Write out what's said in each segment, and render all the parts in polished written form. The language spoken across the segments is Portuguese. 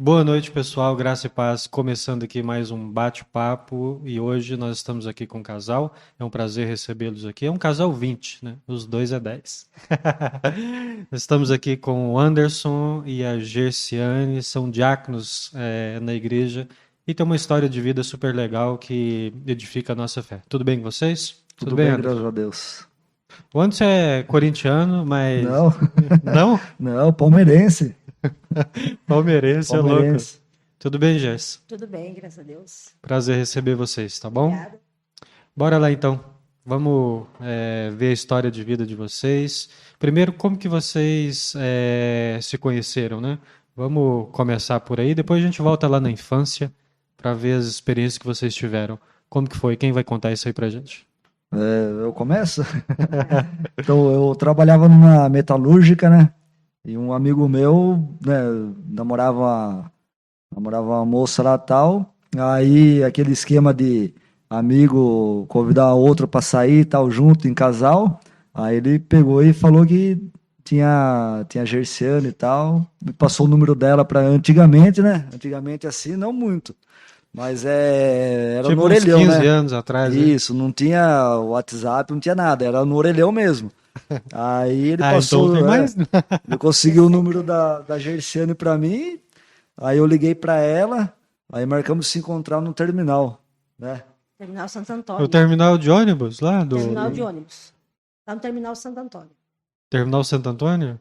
Boa noite, pessoal. Graça e paz. Começando aqui mais um bate-papo e hoje nós estamos aqui com um casal. É um prazer recebê-los aqui. É um casal 20, né? Os dois é 10. Nós estamos aqui com o Anderson e a Gerciane, são diáconos na igreja e tem uma história de vida super legal que edifica a nossa fé. Tudo bem com vocês? Tudo Tudo bem, bem, Anderson? graças a Deus. O Anderson é corintiano, mas Não, não? não, palmeirense. Palmeirense é louco. Palmeirense. Tudo bem, Gerson? Tudo bem, graças a Deus. Prazer receber vocês, tá bom? Obrigada. Bora lá então. Vamos ver a história de vida de vocês. Primeiro, como que vocês se conheceram, né? Vamos começar por aí. Depois a gente volta lá na infância para ver as experiências que vocês tiveram. Como que foi? Quem vai contar isso aí pra gente? Eu começo? Então, eu trabalhava numa metalúrgica, né? E um amigo meu, né, namorava uma moça lá tal. Aí, aquele esquema de amigo convidar outro pra sair e tal, junto, em casal. Aí ele pegou e falou que tinha Gerciane e tal. Me passou o número dela para antigamente, né? Antigamente assim, não muito. Mas era no Tipo uns orelhão, 15 né? anos atrás, né? Isso, não tinha WhatsApp, não tinha nada, era no orelhão mesmo. Aí ele Ah, então tem passou, mais? ele conseguiu o número da Gerciane pra mim, aí eu liguei pra ela, aí marcamos de se encontrar no terminal, né? Terminal Santo O Antônio. terminal de ônibus lá Terminal de ônibus. Lá no Terminal Santo Antônio. Terminal Santo Antônio?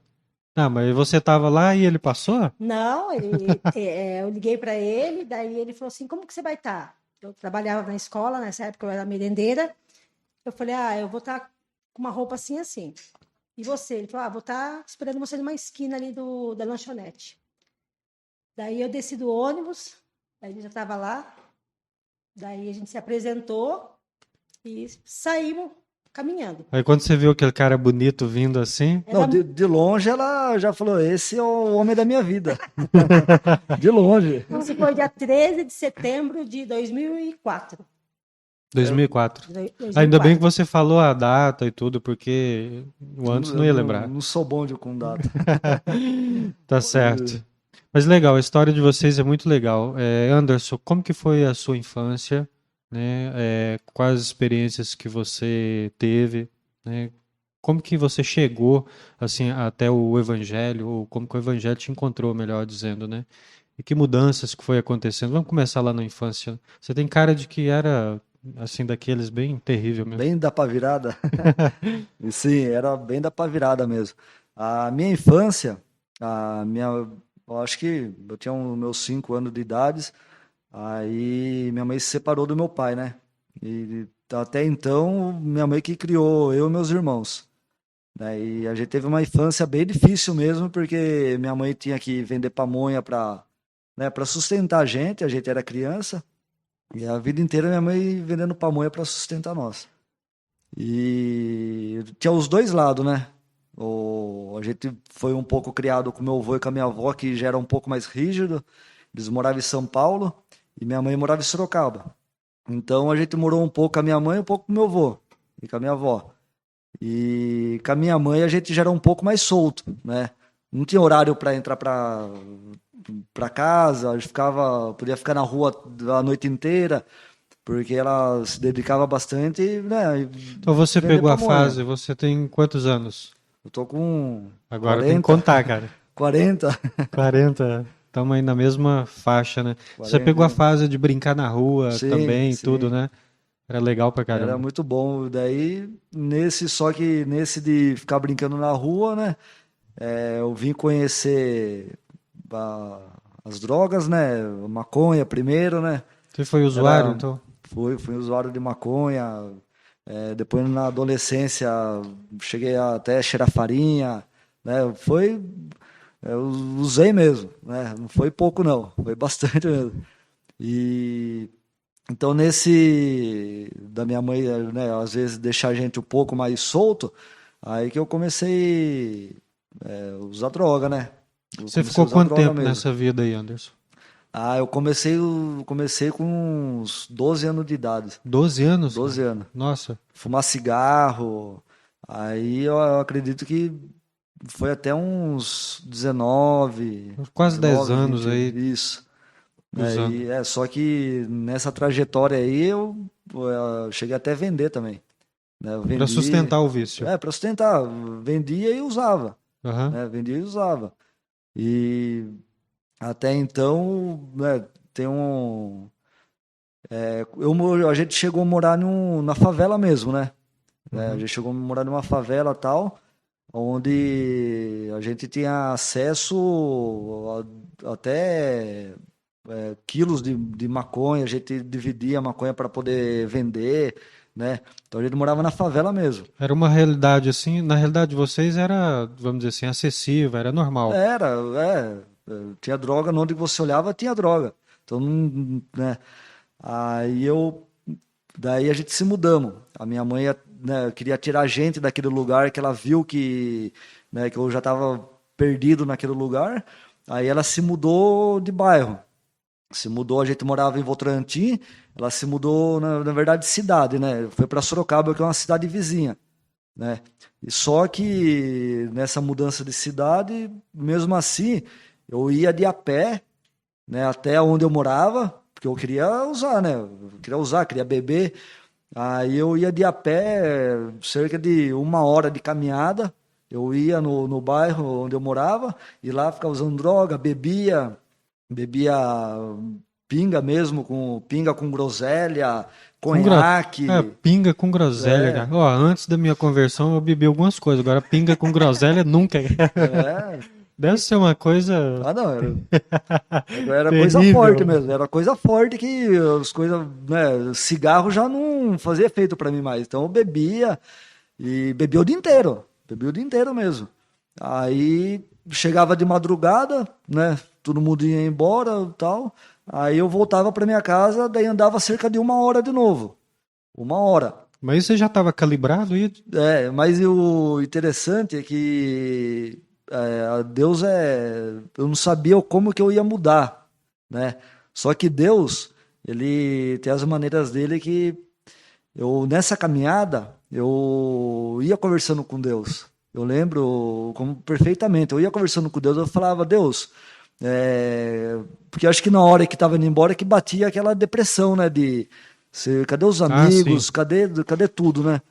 Ah, mas você tava lá e ele passou? Não, eu liguei para ele, daí ele falou assim: como que você vai estar? Eu trabalhava na escola, nessa época eu era merendeira. Eu falei: eu vou estar com uma roupa assim, assim. E você? Ele falou: vou estar esperando você numa esquina ali da lanchonete. Daí eu desci do ônibus, daí ele já estava lá, daí a gente se apresentou e saímos caminhando. Aí quando você viu aquele cara bonito vindo assim, Não, Era, de longe ela já falou, esse é o homem da minha vida. De longe. isso foi dia 13 de setembro de 2004. 2004. De Ainda bem que 2004. você falou a data e tudo, porque o antes não Eu ia não, lembrar. não sou bom com data. Tá certo. Mas legal, a história de vocês é muito legal. Anderson, como que foi a sua infância, né? Quais as experiências que você teve, né? Como que você chegou assim até o Evangelho, ou como que o Evangelho te encontrou, melhor dizendo, né? E que mudanças que foi acontecendo? Vamos começar lá na infância. Você tem cara de que era assim daqueles bem terrível mesmo. Bem da pá virada. E sim, era bem da pá virada mesmo. A minha infância, eu acho que eu tinha os meus 5 anos de idade, aí minha mãe se separou do meu pai, né? E até então, minha mãe que criou eu e meus irmãos. Né? E a gente teve uma infância bem difícil mesmo, porque minha mãe tinha que vender pamonha para, né, para sustentar a gente era criança, e a vida inteira minha mãe vendendo pamonha para sustentar nós. E tinha os dois lados, né? A gente foi um pouco criado com meu avô e com a minha avó, que já era um pouco mais rígido. Eles moravam em São Paulo e minha mãe morava em Sorocaba. Então a gente morou um pouco com a minha mãe e um pouco com meu avô e com a minha avó. E com a minha mãe a gente já era um pouco mais solto, né? Não tinha horário para entrar para casa, a gente podia ficar na rua a noite inteira, porque ela se dedicava bastante, né? Então você Vender pegou a pamonha. fase, você tem quantos anos? Eu tô com Agora tem que 40, contar, cara. 40, 40, estamos aí na mesma faixa, né? Você 40. pegou a fase de brincar na rua Sim, também, tudo, sim. né? Era legal pra Era caramba. muito bom. Daí, só que nesse de ficar brincando na rua, né? Eu vim conhecer as drogas, né? Maconha primeiro, né? Você foi usuário, Era, então? fui usuário de maconha. Depois na adolescência cheguei a até cheirar farinha, né? Eu usei mesmo, né? Não foi pouco não, foi bastante mesmo. E então nesse da minha mãe, né? Às vezes deixar a gente um pouco mais solto, aí que eu comecei usar droga, né? Eu Você comecei a ficou usar quanto droga tempo mesmo. nessa vida aí, Anderson? Eu comecei com uns 12 anos de idade. 12 anos, cara? 12 anos. Nossa. Fumar cigarro. Aí eu acredito que foi até uns 19, Quase 10 anos 20, aí isso. usando. Só que nessa trajetória aí eu cheguei até a vender também, né? Eu Para vendi, sustentar o vício. para sustentar, vendia e usava, Aham. né? Vendia e usava. E até então, né, tem um, a gente chegou a morar na favela mesmo, né? A Uhum. gente chegou a morar numa favela tal, onde a gente tinha acesso até quilos de maconha, a gente dividia a maconha para poder vender, né? Então a gente morava na favela mesmo. Era uma realidade assim, na realidade de vocês era, vamos dizer assim, acessível, era normal. Era, tinha droga, onde você olhava tinha droga. Então, né? Aí daí a gente se mudamos. A minha mãe, né, queria tirar a gente daquele lugar que ela viu que, né, que eu já estava perdido naquele lugar. Aí ela se mudou de bairro. Se mudou, a gente morava em Votorantim, ela se mudou, na verdade, de cidade, né? Foi para Sorocaba, que é uma cidade vizinha, né? E só que nessa mudança de cidade, mesmo assim, eu ia de a pé, né, até onde eu morava, porque eu queria usar, né? Eu queria usar, queria beber. Aí eu ia de a pé, cerca de 1 hora de caminhada. Eu ia no bairro onde eu morava, e lá ficava usando droga, bebia pinga mesmo, com pinga com groselha, Com conhaque. pinga com groselha, É, cara. Ó, antes da minha conversão eu bebi algumas coisas, agora pinga com groselha nunca. é. Deve ser uma coisa Ah, não, era coisa forte terrível. mesmo. Era coisa forte que as coisas, né, cigarro já não fazia efeito para mim mais. Então eu bebia e bebia o dia inteiro. Bebia o dia inteiro mesmo. Aí chegava de madrugada, né? Todo mundo ia embora e tal. Aí eu voltava para minha casa, daí andava cerca de 1 hora de novo. 1 hora. Mas você já estava calibrado e Mas o interessante é que Deus eu não sabia como que eu ia mudar, né? Só que Deus, ele tem as maneiras dele que nessa caminhada, eu ia conversando com Deus. Eu lembro como perfeitamente. Eu ia conversando com Deus, eu falava, Deus, porque eu acho que na hora que estava indo embora que batia aquela depressão, né? Cadê os ah, sim. amigos? Cadê tudo, né?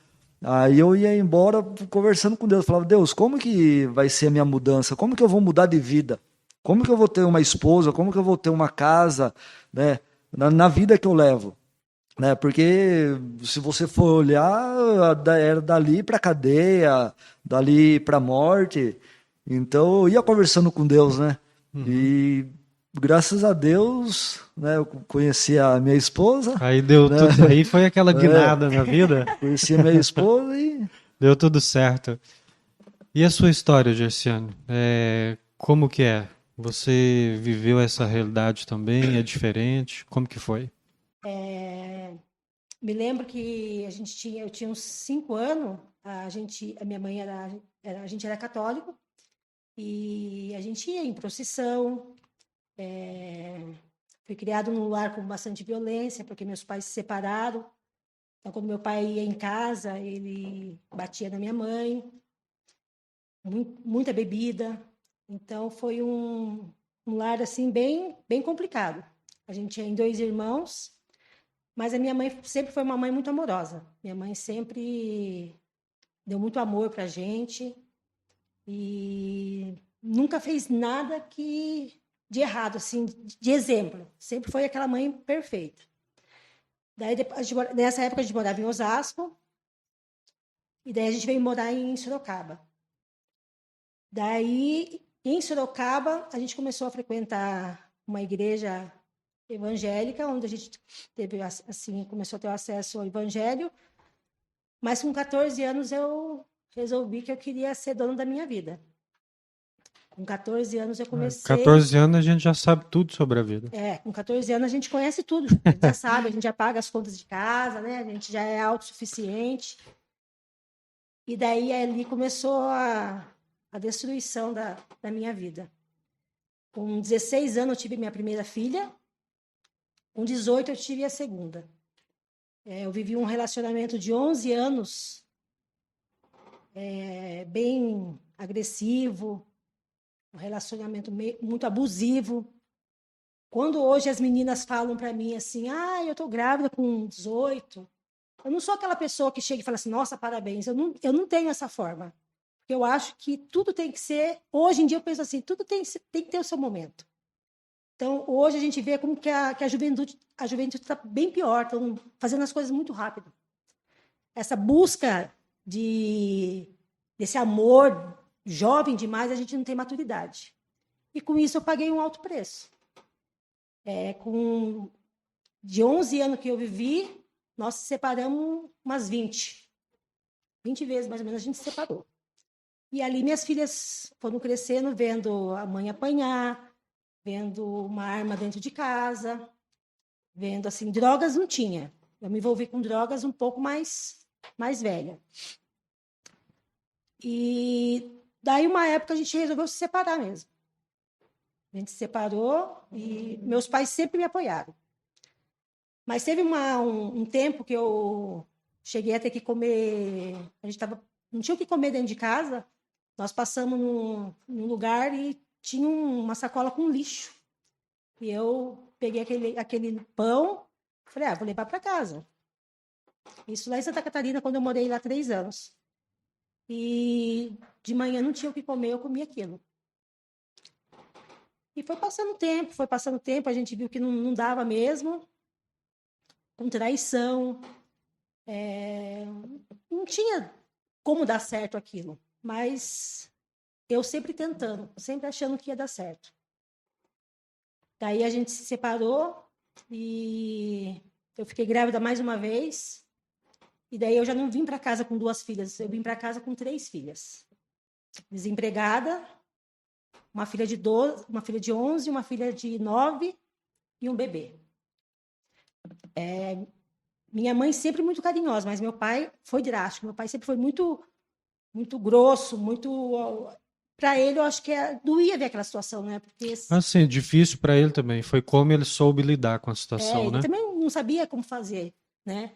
Aí eu ia embora conversando com Deus. Eu falava, Deus, como que vai ser a minha mudança? Como que eu vou mudar de vida? Como que eu vou ter uma esposa? Como que eu vou ter uma casa, né? Na vida que eu levo, né? Porque se você for olhar, era dali para cadeia, dali para morte. Então eu ia conversando com Deus, né? Uhum. E graças a Deus, né, eu conheci a minha esposa, Aí deu né? tudo, aí foi aquela É, guinada na vida, conheci a minha esposa e deu tudo certo. E a sua história, Gerciano? Como que é? Você viveu essa realidade também? É diferente? Como que foi? Me lembro que eu tinha uns 5 anos, a minha mãe a gente era católico e a gente ia em procissão. Fui criado num lar com bastante violência, porque meus pais se separaram. Então, quando meu pai ia em casa, ele batia na minha mãe, muita bebida. Então, foi um lar assim bem complicado. A gente tinha 2 irmãos, mas a minha mãe sempre foi uma mãe muito amorosa. Minha mãe sempre deu muito amor para a gente e nunca fez nada de errado, assim, de exemplo. Sempre foi aquela mãe perfeita. Daí, nessa época, a gente morava em Osasco, e daí a gente veio morar em Sorocaba. Daí, em Sorocaba, a gente começou a frequentar uma igreja evangélica, onde a gente teve, assim, começou a ter acesso ao evangelho. Mas com 14 anos eu resolvi que eu queria ser dona da minha vida. Com 14 anos eu comecei. 14 anos a gente já sabe tudo sobre a vida. Com 14 anos a gente conhece tudo. A gente já sabe, a gente já paga as contas de casa, né? A gente já é autossuficiente. E daí ali começou a destruição da minha vida. Com 16 anos eu tive minha primeira filha. Com 18 eu tive a segunda. Eu vivi um relacionamento de 11 anos bem agressivo, um relacionamento muito abusivo. Quando hoje as meninas falam para mim assim, eu tô grávida com 18, eu não sou aquela pessoa que chega e fala assim, nossa, parabéns. Eu não tenho essa forma. Porque eu acho que tudo tem que ser... Hoje em dia eu penso assim, tudo tem que ter o seu momento. Então, hoje a gente vê como que a juventude está bem pior, estão fazendo as coisas muito rápido. Essa busca desse amor jovem demais, a gente não tem maturidade. E com isso eu paguei um alto preço. De 11 anos que eu vivi, nós se separamos umas 20. 20 vezes, mais ou menos, a gente se separou. E ali minhas filhas foram crescendo, vendo a mãe apanhar, vendo uma arma dentro de casa, vendo, assim, drogas não tinha. Eu me envolvi com drogas um pouco mais velha. E daí, uma época, a gente resolveu se separar mesmo. A gente se separou e meus pais sempre me apoiaram. Mas teve um tempo que eu cheguei a ter que comer... não tinha o que comer dentro de casa. Nós passamos num lugar e tinha uma sacola com lixo. E eu peguei aquele pão, falei, vou levar para casa. Isso lá em Santa Catarina, quando eu morei lá 3 anos. E de manhã não tinha o que comer, eu comia aquilo. E foi passando tempo, a gente viu que não dava mesmo, com traição. Não tinha como dar certo aquilo, mas eu sempre tentando, sempre achando que ia dar certo. Daí a gente se separou e eu fiquei grávida mais uma vez. E daí eu já não vim para casa com 2 filhas, eu vim para casa com 3 filhas. Desempregada, uma filha de 12, uma filha de 11, uma filha de 9 e um bebê. Minha mãe sempre muito carinhosa, mas meu pai foi drástico. Meu pai sempre foi muito, muito grosso, muito... Para ele, eu acho que doía ver aquela situação, né? Porque Assim, difícil para ele também. Foi como ele soube lidar com a situação, ele né? também não sabia como fazer, né?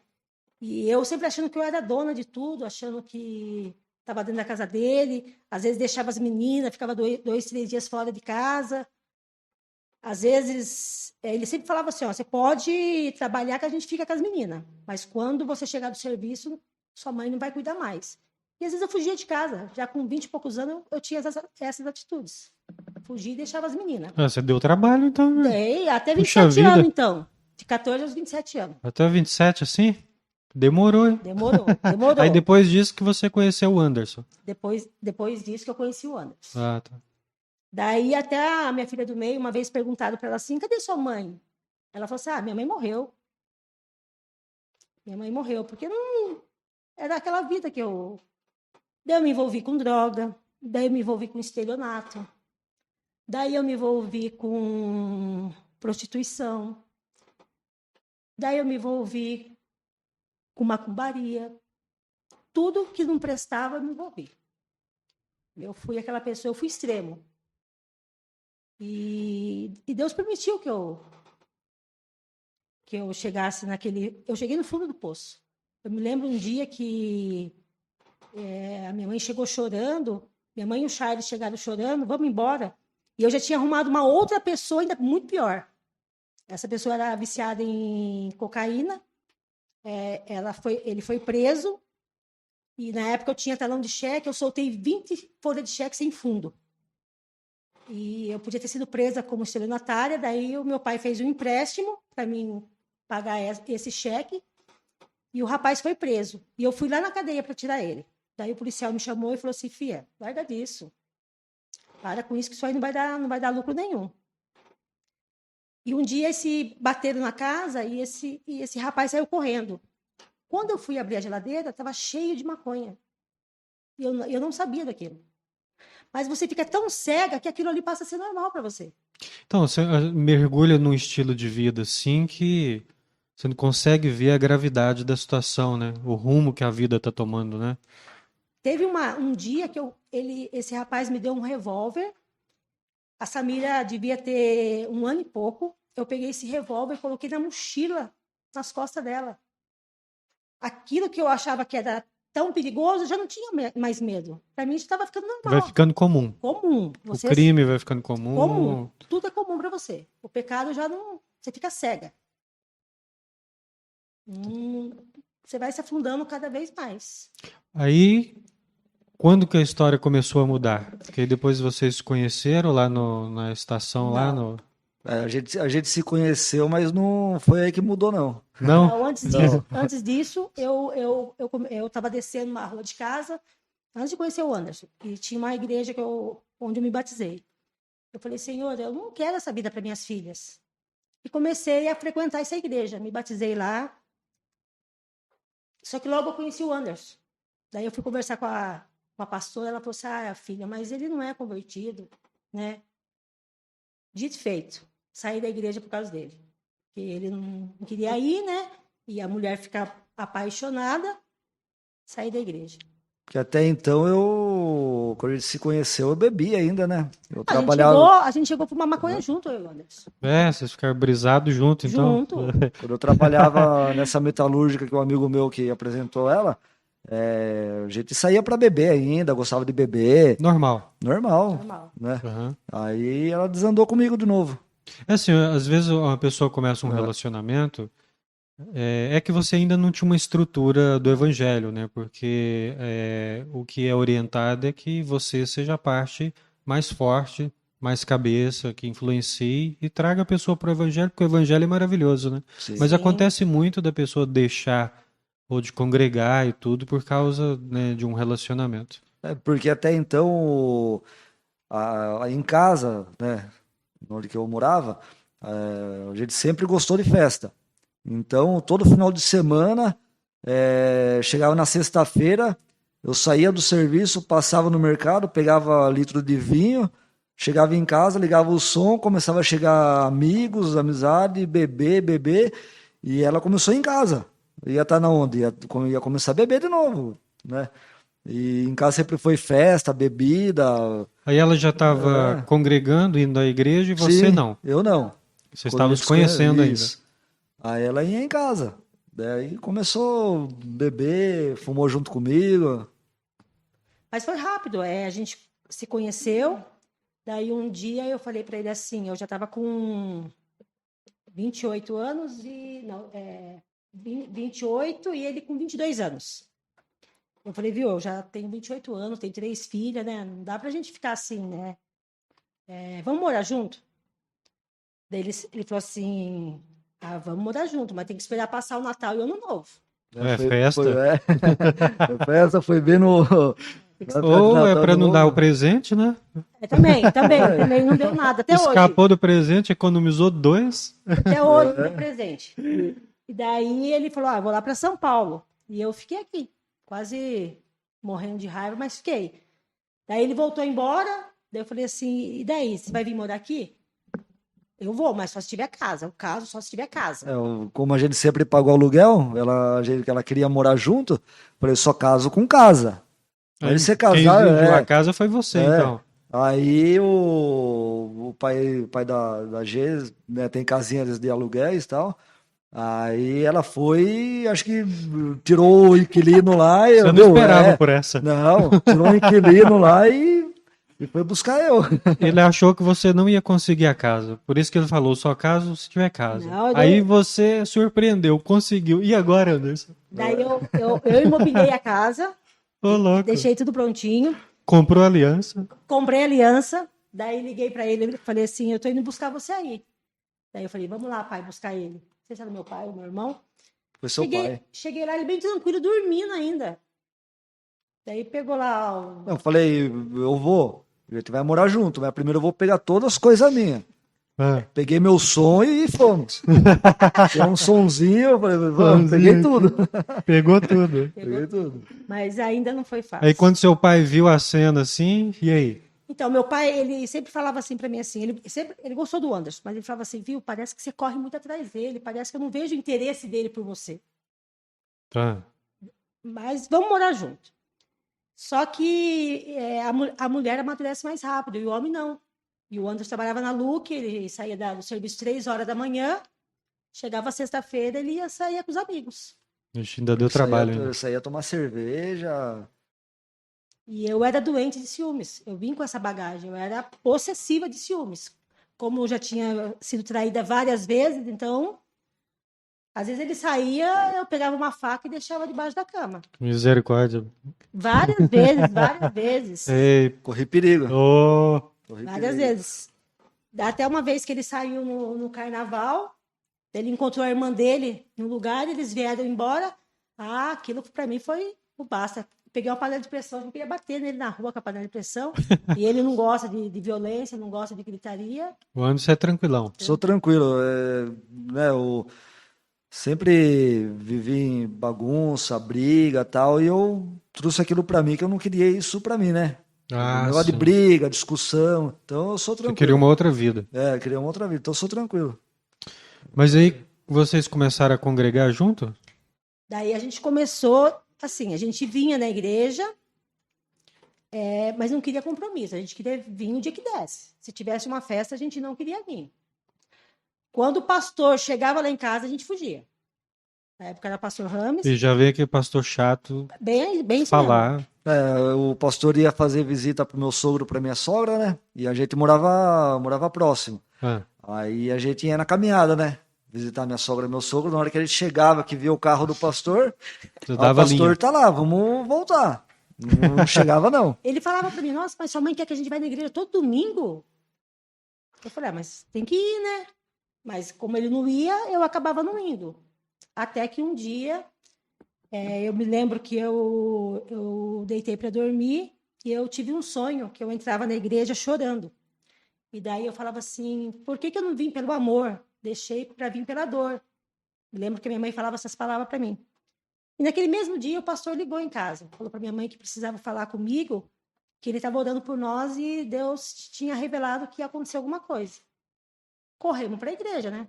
E eu sempre achando que eu era dona de tudo, achando que estava dentro da casa dele. Às vezes deixava as meninas, ficava 2, 3 dias fora de casa. Às vezes, ele sempre falava assim, você pode trabalhar que a gente fica com as meninas, mas quando você chegar do serviço, sua mãe não vai cuidar mais. E às vezes eu fugia de casa, já com 20 e poucos anos eu tinha essas atitudes. Fugia e deixava as meninas. Você deu trabalho, então, né? Dei até Puxa 27 anos, vida. então. De 14 aos 27 anos. Até 27, assim? Demorou, hein? Demorou. Aí depois disso que você conheceu o Anderson. Depois disso que eu conheci o Anderson. Ah, tá. Daí até a minha filha do meio, uma vez perguntaram para ela assim, cadê sua mãe? Ela falou assim, minha mãe morreu. Minha mãe morreu, porque não era aquela vida que eu... Daí eu me envolvi com droga, daí eu me envolvi com estelionato, daí eu me envolvi com prostituição, daí eu me envolvi com macumbaria. Tudo que não prestava, eu me envolvi. Eu fui aquela pessoa, eu fui extremo. E Deus permitiu que eu chegasse naquele... Eu cheguei no fundo do poço. Eu me lembro um dia que a minha mãe chegou chorando, minha mãe e o Charles chegaram chorando, vamos embora. E eu já tinha arrumado uma outra pessoa ainda muito pior. Essa pessoa era viciada em cocaína, ele foi preso, e na época eu tinha talão de cheque, eu soltei 20 folhas de cheque sem fundo. E eu podia ter sido presa como estelionatária, daí o meu pai fez um empréstimo para mim pagar esse cheque, e o rapaz foi preso. E eu fui lá na cadeia para tirar ele. Daí o policial me chamou e falou assim, filha, larga disso. Para com isso que isso aí não vai dar lucro nenhum. E um dia bateram na casa e esse rapaz saiu correndo. Quando eu fui abrir a geladeira, estava cheio de maconha. E eu não sabia daquilo. Mas você fica tão cega que aquilo ali passa a ser normal para você. Então, você mergulha num estilo de vida assim que você não consegue ver a gravidade da situação, né? O rumo que a vida está tomando, né? Teve um dia que esse rapaz me deu um revólver. A Samira devia ter 1 ano e pouco. Eu peguei esse revólver e coloquei na mochila, nas costas dela. Aquilo que eu achava que era tão perigoso, eu já não tinha mais medo. Para mim, isso estava ficando normal. Vai ficando comum. Comum. O crime vai ficando comum. Comum. Tudo é comum para você. O pecado já não... Você fica cega. Você vai se afundando cada vez mais. Aí, quando que a história começou a mudar? Porque depois vocês se conheceram lá na estação, lá no... A gente se conheceu, mas não foi aí que mudou, não. Não? Não, antes disso, eu estava descendo uma rua de casa, antes de conhecer o Anderson, e tinha uma igreja onde eu me batizei. Eu falei, Senhor, eu não quero essa vida para minhas filhas. E comecei a frequentar essa igreja, me batizei lá. Só que logo eu conheci o Anderson. Daí eu fui conversar com a pastora, ela falou assim, filha, mas ele não é convertido, né? Dito e feito, saí da igreja por causa dele. Porque ele não queria ir, né? E a mulher fica apaixonada, saí da igreja. Porque até então, quando a gente se conheceu, eu bebi ainda, né? Eu A trabalhava... gente chegou para uma maconha junto, eu e o Anderson. Vocês ficaram brisados junto, então? Junto. Quando eu trabalhava nessa metalúrgica, que um amigo meu que apresentou ela, a gente saía para beber ainda, gostava de beber. Normal. Normal. Né? Uhum. Aí ela desandou comigo de novo. É assim, às vezes uma pessoa começa um relacionamento, é que você ainda não tinha uma estrutura do evangelho, né? Porque o que é orientado é que você seja a parte mais forte, mais cabeça, que influencie e traga a pessoa para o evangelho, porque o evangelho é maravilhoso, né? Sim. Mas acontece muito da pessoa deixar ou de congregar e tudo por causa, né, de um relacionamento. Porque até então, em casa, né, onde que eu morava, a gente sempre gostou de festa. Então, todo final de semana, chegava na sexta-feira, eu saía do serviço, passava no mercado, pegava litro de vinho, chegava em casa, ligava o som, começava a chegar amigos, amizade, beber, e ela começou em casa. Ia estar na onde? Ia começar a beber de novo, né? E em casa sempre foi festa, bebida. Aí ela já estava congregando, indo à igreja e você Sim, não. Eu não. Vocês estavam se conhecendo ainda. Aí ela ia em casa. Daí começou a beber, fumou junto comigo. Mas foi rápido, a gente se conheceu. Daí um dia eu falei para ele assim, eu já estava com 28 anos 28 e ele com 22 anos. Eu falei, viu, eu já tenho 28 anos, tenho 3 filhas, né? Não dá pra gente ficar assim, né? Vamos morar junto? Daí ele falou assim, vamos morar junto, mas tem que esperar passar o Natal e o Ano Novo. Festa? Festa foi bem no... Ou é para não dar o presente, né? Também não deu nada, até hoje. Escapou do presente, economizou 2. Até hoje não deu presente. E daí ele falou, eu vou lá para São Paulo. E eu fiquei aqui, quase morrendo de raiva, mas fiquei. Daí ele voltou embora, daí eu falei assim, e daí, você vai vir morar aqui? Eu vou, mas só se tiver casa. O caso só se tiver casa. Como a gente sempre pagou aluguel, ela queria morar junto, falei, só caso com casa. Aí você casar... Quem viu a casa foi você, então. Aí o pai da G, né, tem casinhas de aluguéis e tal. Aí ela foi, acho que tirou o inquilino lá. Você não esperava por essa. Não, tirou o inquilino lá e foi buscar eu. Ele achou que você não ia conseguir a casa. Por isso que ele falou, só caso se tiver casa. Aí você surpreendeu, conseguiu. E agora, Anderson? Daí eu imobiliei a casa. Ô, louco. Deixei tudo prontinho. Comprou a aliança. Comprei a aliança. Daí liguei para ele e falei assim, eu tô indo buscar você aí. Daí eu falei, vamos lá, pai, buscar ele. Você sabe meu pai, o meu irmão? Foi seu pai. Cheguei lá, ele bem tranquilo, dormindo ainda. Daí pegou lá... Eu falei, eu vou. A gente vai morar junto, mas primeiro eu vou pegar todas as coisas minhas. Peguei meu som e fomos. Tem um sonzinho, eu falei, vamos, peguei tudo. Pegou tudo. Peguei tudo. Mas ainda não foi fácil. Aí quando seu pai viu a cena assim, e aí? Então, meu pai, ele sempre falava assim para mim assim, ele gostou do Anderson, mas ele falava assim, viu, parece que você corre muito atrás dele, parece que eu não vejo o interesse dele por você. Tá. Mas vamos morar junto. Só que a mulher amadurece mais rápido e o homem não. E o Anderson trabalhava na Luque, ele saía do serviço 3 horas da manhã, chegava sexta-feira, ele ia sair com os amigos. Ixi, ainda deu Eu saía, trabalho, né? eu saía tomar cerveja. E eu era doente de ciúmes. Eu vim com essa bagagem. Eu era possessiva de ciúmes. Como eu já tinha sido traída várias vezes, então, às vezes ele saía, eu pegava uma faca e deixava debaixo da cama. Misericórdia. Várias vezes, várias vezes. Ei, Corri perigo. ô, Corri Várias perigo. vezes. Até uma vez que ele saiu no carnaval, ele encontrou a irmã dele no lugar, eles vieram embora. Ah, aquilo para mim foi o basta. Peguei uma panela de pressão, eu queria bater nele na rua com a panela de pressão. E ele não gosta de violência, não gosta de gritaria. o Anderson é tranquilão. Sou tranquilo. Né, eu sempre vivi em bagunça, briga e tal, e eu trouxe aquilo pra mim, que eu não queria isso pra mim, né? Ah, Negócio de sim. briga, discussão. Então eu sou Você tranquilo. queria uma outra vida. Eu queria uma outra vida, então eu sou tranquilo. Mas aí vocês começaram a congregar junto? Daí a gente começou assim, a gente vinha na igreja, mas não queria compromisso, a gente queria vir o dia que desse. Se tivesse uma festa, a gente não queria vir. Quando o pastor chegava lá em casa, a gente fugia. Na época era pastor Rames, E já veio aquele pastor chato bem isso mesmo. falar. O pastor ia fazer visita pro meu sogro, pra minha sogra, né? E a gente morava próximo. Ah, Aí a gente ia na caminhada, né? Visitar minha sogra e meu sogro. Na hora que a gente chegava, que via o carro do pastor, você o dava pastor linha. tá lá, vamos voltar. Não chegava, não. Ele falava para mim, nossa, mas sua mãe quer que a gente vá na igreja todo domingo? Eu falei, mas tem que ir, né? Mas como ele não ia, eu acabava não indo. Até que um dia, eu me lembro que eu deitei para dormir e eu tive um sonho que eu entrava na igreja chorando. E daí eu falava assim, por que eu não vim pelo amor? Deixei para vir pela dor. Me lembro que minha mãe falava essas palavras para mim. E naquele mesmo dia o pastor ligou em casa, falou para minha mãe que precisava falar comigo, que ele estava orando por nós e Deus tinha revelado que ia acontecer alguma coisa. Corremos para a igreja, né?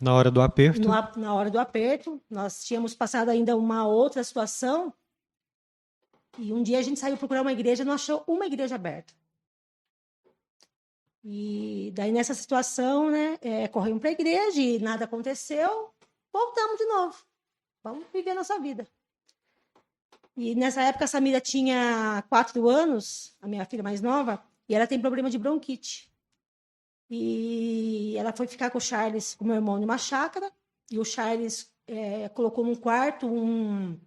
Na hora do aperto. Na hora do aperto, nós tínhamos passado ainda uma outra situação e um dia a gente saiu procurar uma igreja e não achou uma igreja aberta. E daí nessa situação, né, corremos para a igreja e nada aconteceu, voltamos de novo. Vamos viver a nossa vida. E nessa época a Samira tinha 4 anos, a minha filha mais nova, e ela tem problema de bronquite. E ela foi ficar com o Charles, com o meu irmão, numa chácara, e o Charles colocou num quarto um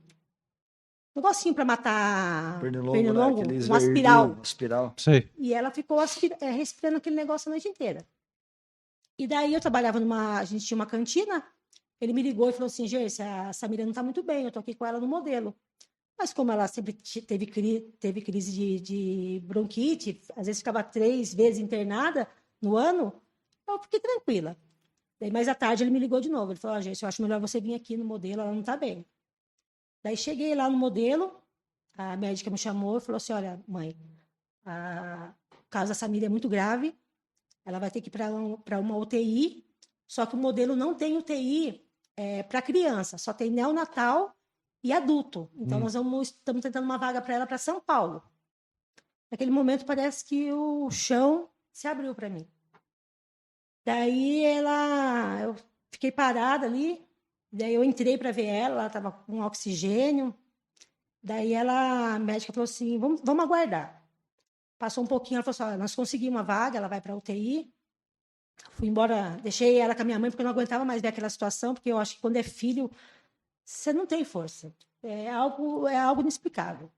negocinho para matar pernilongo, Aqueles um aspiral. aspiral. Sei. E ela ficou respirando aquele negócio a noite inteira. E daí eu trabalhava a gente tinha uma cantina, ele me ligou e falou assim, Gerce, a Samira não está muito bem, eu estou aqui com ela no modelo. Mas como ela sempre teve crise de bronquite, às vezes ficava 3 vezes internada no ano, eu fiquei tranquila. Daí mais à tarde ele me ligou de novo, ele falou, Gerce, eu acho melhor você vir aqui no modelo, ela não está bem. Daí cheguei lá no modelo, a médica me chamou e falou assim, olha, mãe, o caso da Samira é muito grave, ela vai ter que ir para uma UTI, só que o modelo não tem UTI para criança, só tem neonatal e adulto. Então, nós estamos tentando uma vaga para ela para São Paulo. Naquele momento, parece que o chão se abriu para mim. Daí, eu fiquei parada ali, daí eu entrei para ver ela estava com oxigênio. Daí, a médica falou assim, vamos aguardar. Passou um pouquinho, ela falou assim, nós conseguimos uma vaga, ela vai para a UTI. Fui embora, deixei ela com a minha mãe, porque eu não aguentava mais ver aquela situação, porque eu acho que quando é filho, você não tem força. É algo inexplicável.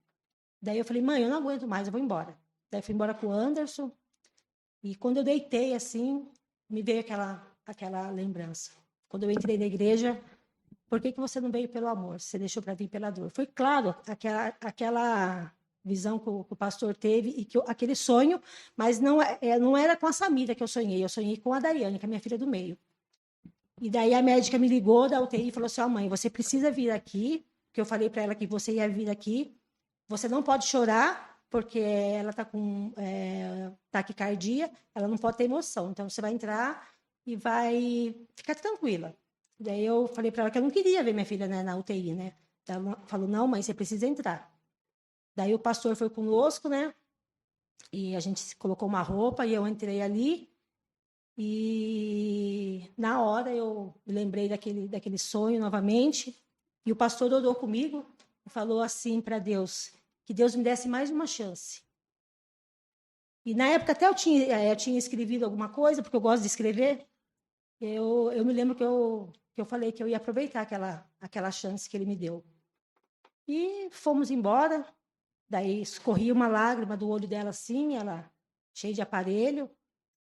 Daí eu falei, mãe, eu não aguento mais, eu vou embora. Daí fui embora com o Anderson, e quando eu deitei, assim, me veio aquela lembrança. Quando eu entrei na igreja, por que você não veio pelo amor? Você deixou para vir pela dor. Foi claro, aquela visão que o pastor teve e aquele sonho, mas não era com a Samira que eu sonhei com a Daiane, que é a minha filha do meio. E daí a médica me ligou da UTI e falou assim, mãe, você precisa vir aqui, porque eu falei para ela que você ia vir aqui, você não pode chorar, porque ela está com taquicardia, ela não pode ter emoção, então você vai entrar e vai ficar tranquila. Daí eu falei para ela que eu não queria ver minha filha, né, na UTI, né? Ela falou, não, mãe, você precisa entrar. Daí o pastor foi conosco, né? E a gente colocou uma roupa e eu entrei ali. E na hora eu me lembrei daquele sonho novamente. E o pastor orou comigo e falou assim para Deus, que Deus me desse mais uma chance. E na época até eu tinha escrevido alguma coisa, porque eu gosto de escrever. Eu me lembro que eu falei que eu ia aproveitar aquela chance que ele me deu. E fomos embora. Daí escorria uma lágrima do olho dela assim, ela cheia de aparelho,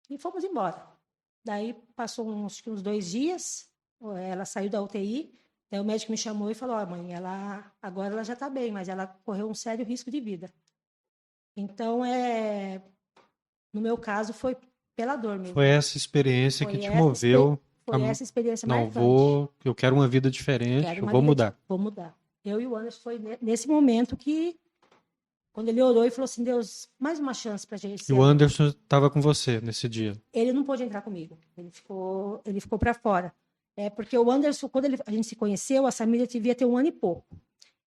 e fomos embora. Daí passou uns 2 dias, ela saiu da UTI, daí o médico me chamou e falou, mãe, agora ela já está bem, mas ela correu um sério risco de vida. Então, no meu caso, foi pela dor mesmo. Foi essa experiência que te moveu. Foi essa experiência Não, marcante. eu quero uma vida diferente, eu vou mudar. Vou mudar. Eu e o Anderson foi nesse momento que, quando ele orou e falou assim, Deus, mais uma chance pra gente. E o Anderson estava com você nesse dia? Ele não pôde entrar comigo, ele ficou para fora. Porque o Anderson, quando a gente se conheceu, a Samira devia ter 1 ano e pouco.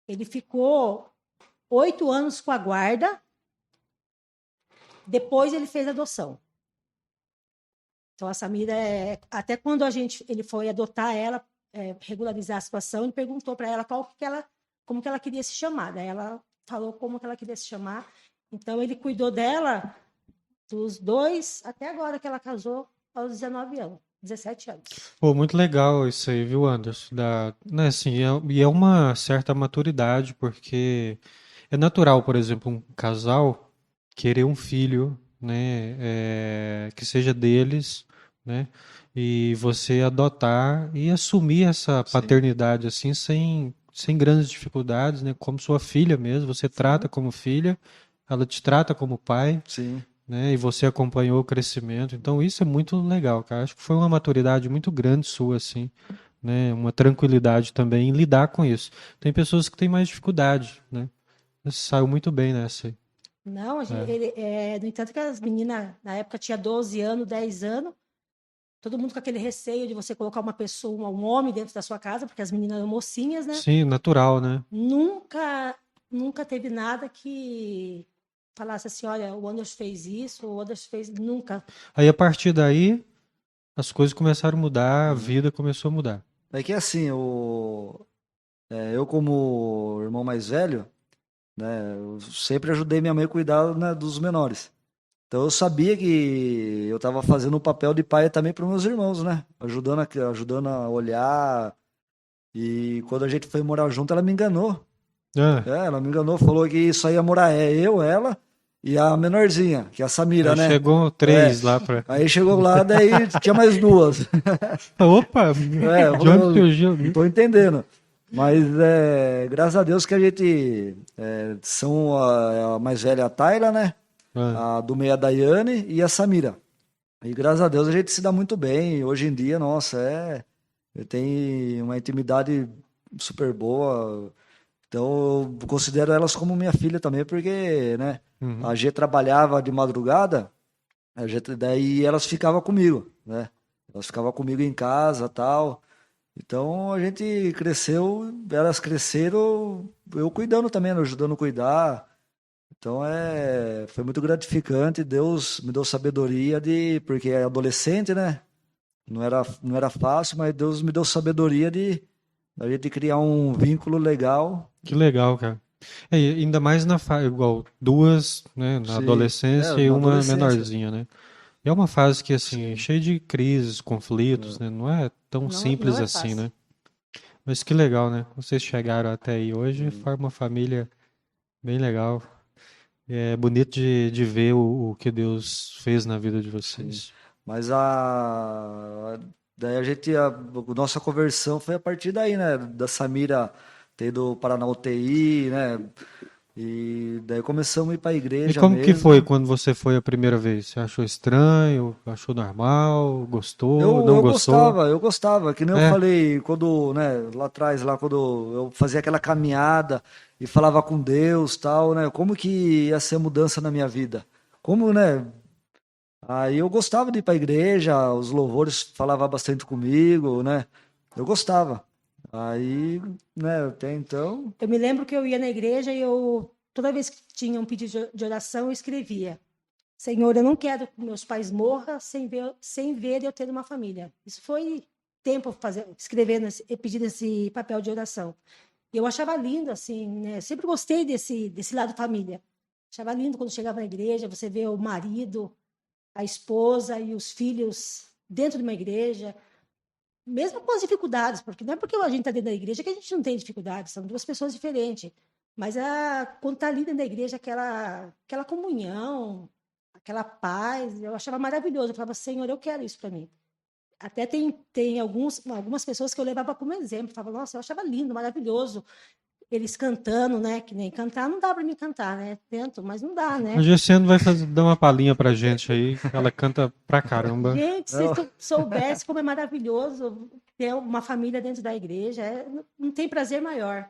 Ele ficou 8 anos com a guarda, depois ele fez a adoção. Então a Samira, até quando ele foi adotar ela, regularizar a situação, ele perguntou para ela como que ela queria se chamar. Daí ela falou como que ela queria se chamar. Então ele cuidou dela dos 2 até agora que ela casou aos 19 anos, 17 anos. Pô, muito legal isso aí, viu, Anderson? Né, assim, e é uma certa maturidade, porque é natural, por exemplo, um casal querer um filho, né, que seja deles, né, e você adotar e assumir essa paternidade assim sem grandes dificuldades, né, como sua filha mesmo, você trata como filha, ela te trata como pai. Sim. Né, e você acompanhou o crescimento, então isso é muito legal, cara. Acho que foi uma maturidade muito grande sua, assim, né, uma tranquilidade também em lidar com isso. Tem pessoas que têm mais dificuldade, né? Você saiu muito bem nessa aí. Não, no entanto que as meninas, na época, tinha 12 anos, 10 anos, todo mundo com aquele receio de você colocar uma pessoa, um homem dentro da sua casa, porque as meninas eram mocinhas, né? Sim, natural, né? Nunca teve nada que falasse assim, olha, o Anderson fez isso, o Anderson fez... Nunca. Aí, a partir daí, as coisas começaram a mudar, a vida começou a mudar. É que assim, eu como irmão mais velho, né, eu sempre ajudei minha mãe a cuidar, né, dos menores. Então eu sabia que eu estava fazendo o papel de pai também para meus irmãos, né? Ajudando a olhar. E quando a gente foi morar junto, ela me enganou. Ah, Ela me enganou, falou que só ia morar eu, ela e a menorzinha, que é a Samira, aí né? chegou 3 lá pra... Aí chegou lá, daí tinha mais 2. Opa, de onde surgiu? Não tô entendendo. Mas graças a Deus que a gente são a mais velha, a Tayla, né? Ah, A do meio, a Daiane e a Samira. E graças a Deus a gente se dá muito bem. Hoje em dia, nossa, eu tenho uma intimidade super boa. Então eu considero elas como minha filha também, porque, né? uhum. A G trabalhava de madrugada, daí elas ficavam comigo, né? Elas ficavam comigo em casa, tal. Então a gente cresceu, elas cresceram, eu cuidando também, ajudando a cuidar. Então foi muito gratificante. Deus me deu sabedoria porque é adolescente, né? Não era fácil, mas Deus me deu sabedoria de a gente criar um vínculo legal. Que legal, cara. E ainda mais igual 2, né, na Sim, adolescência e na uma adolescência. menorzinha, né? E é uma fase que, assim, cheia de crises, conflitos, né? Não é tão simples não é assim, fácil. né? Mas que legal, né? Vocês chegaram até aí hoje, forma uma família bem legal. É bonito de ver o que Deus fez na vida de vocês. Mas daí a nossa conversão foi a partir daí, né? Da Samira ter ido parar na UTI, né? E daí começamos a ir para a E igreja como que mesmo. foi quando você foi a primeira vez? Você achou estranho? Achou normal? Gostou? Não gostou? Eu gostava, que nem eu falei quando, né, lá atrás, lá quando eu fazia aquela caminhada e falava com Deus, tal, né? Como que ia ser a mudança na minha vida? Como, né? Aí eu gostava de ir para a igreja, os louvores falavam bastante comigo, né? Eu gostava. Aí, né, até então, Eu me lembro que eu ia na igreja e toda vez que tinha um pedido de oração, eu escrevia: Senhor, eu não quero que meus pais morram sem ver eu ter uma família. Isso foi tempo escrevendo, pedindo esse papel de oração. E eu achava lindo, assim, né? Eu sempre gostei desse lado família. Achava lindo quando chegava na igreja, você vê o marido, a esposa e os filhos dentro de uma igreja, mesmo com as dificuldades, porque não é porque a gente está dentro da igreja que a gente não tem dificuldades, são duas pessoas diferentes. Mas quando está ali dentro da igreja, aquela comunhão, aquela paz, eu achava maravilhoso. Eu falava, Senhor, eu quero isso para mim. Até tem algumas pessoas que eu levava como exemplo. Eu falava, nossa, eu achava lindo, maravilhoso. Eles cantando, né? Que nem cantar, não dá para mim cantar, né? Tento, mas não dá, né? A Gessiane vai dar uma palhinha pra gente aí. Ela canta pra caramba. Gente, se tu soubesse como é maravilhoso ter uma família dentro da igreja, não tem prazer maior.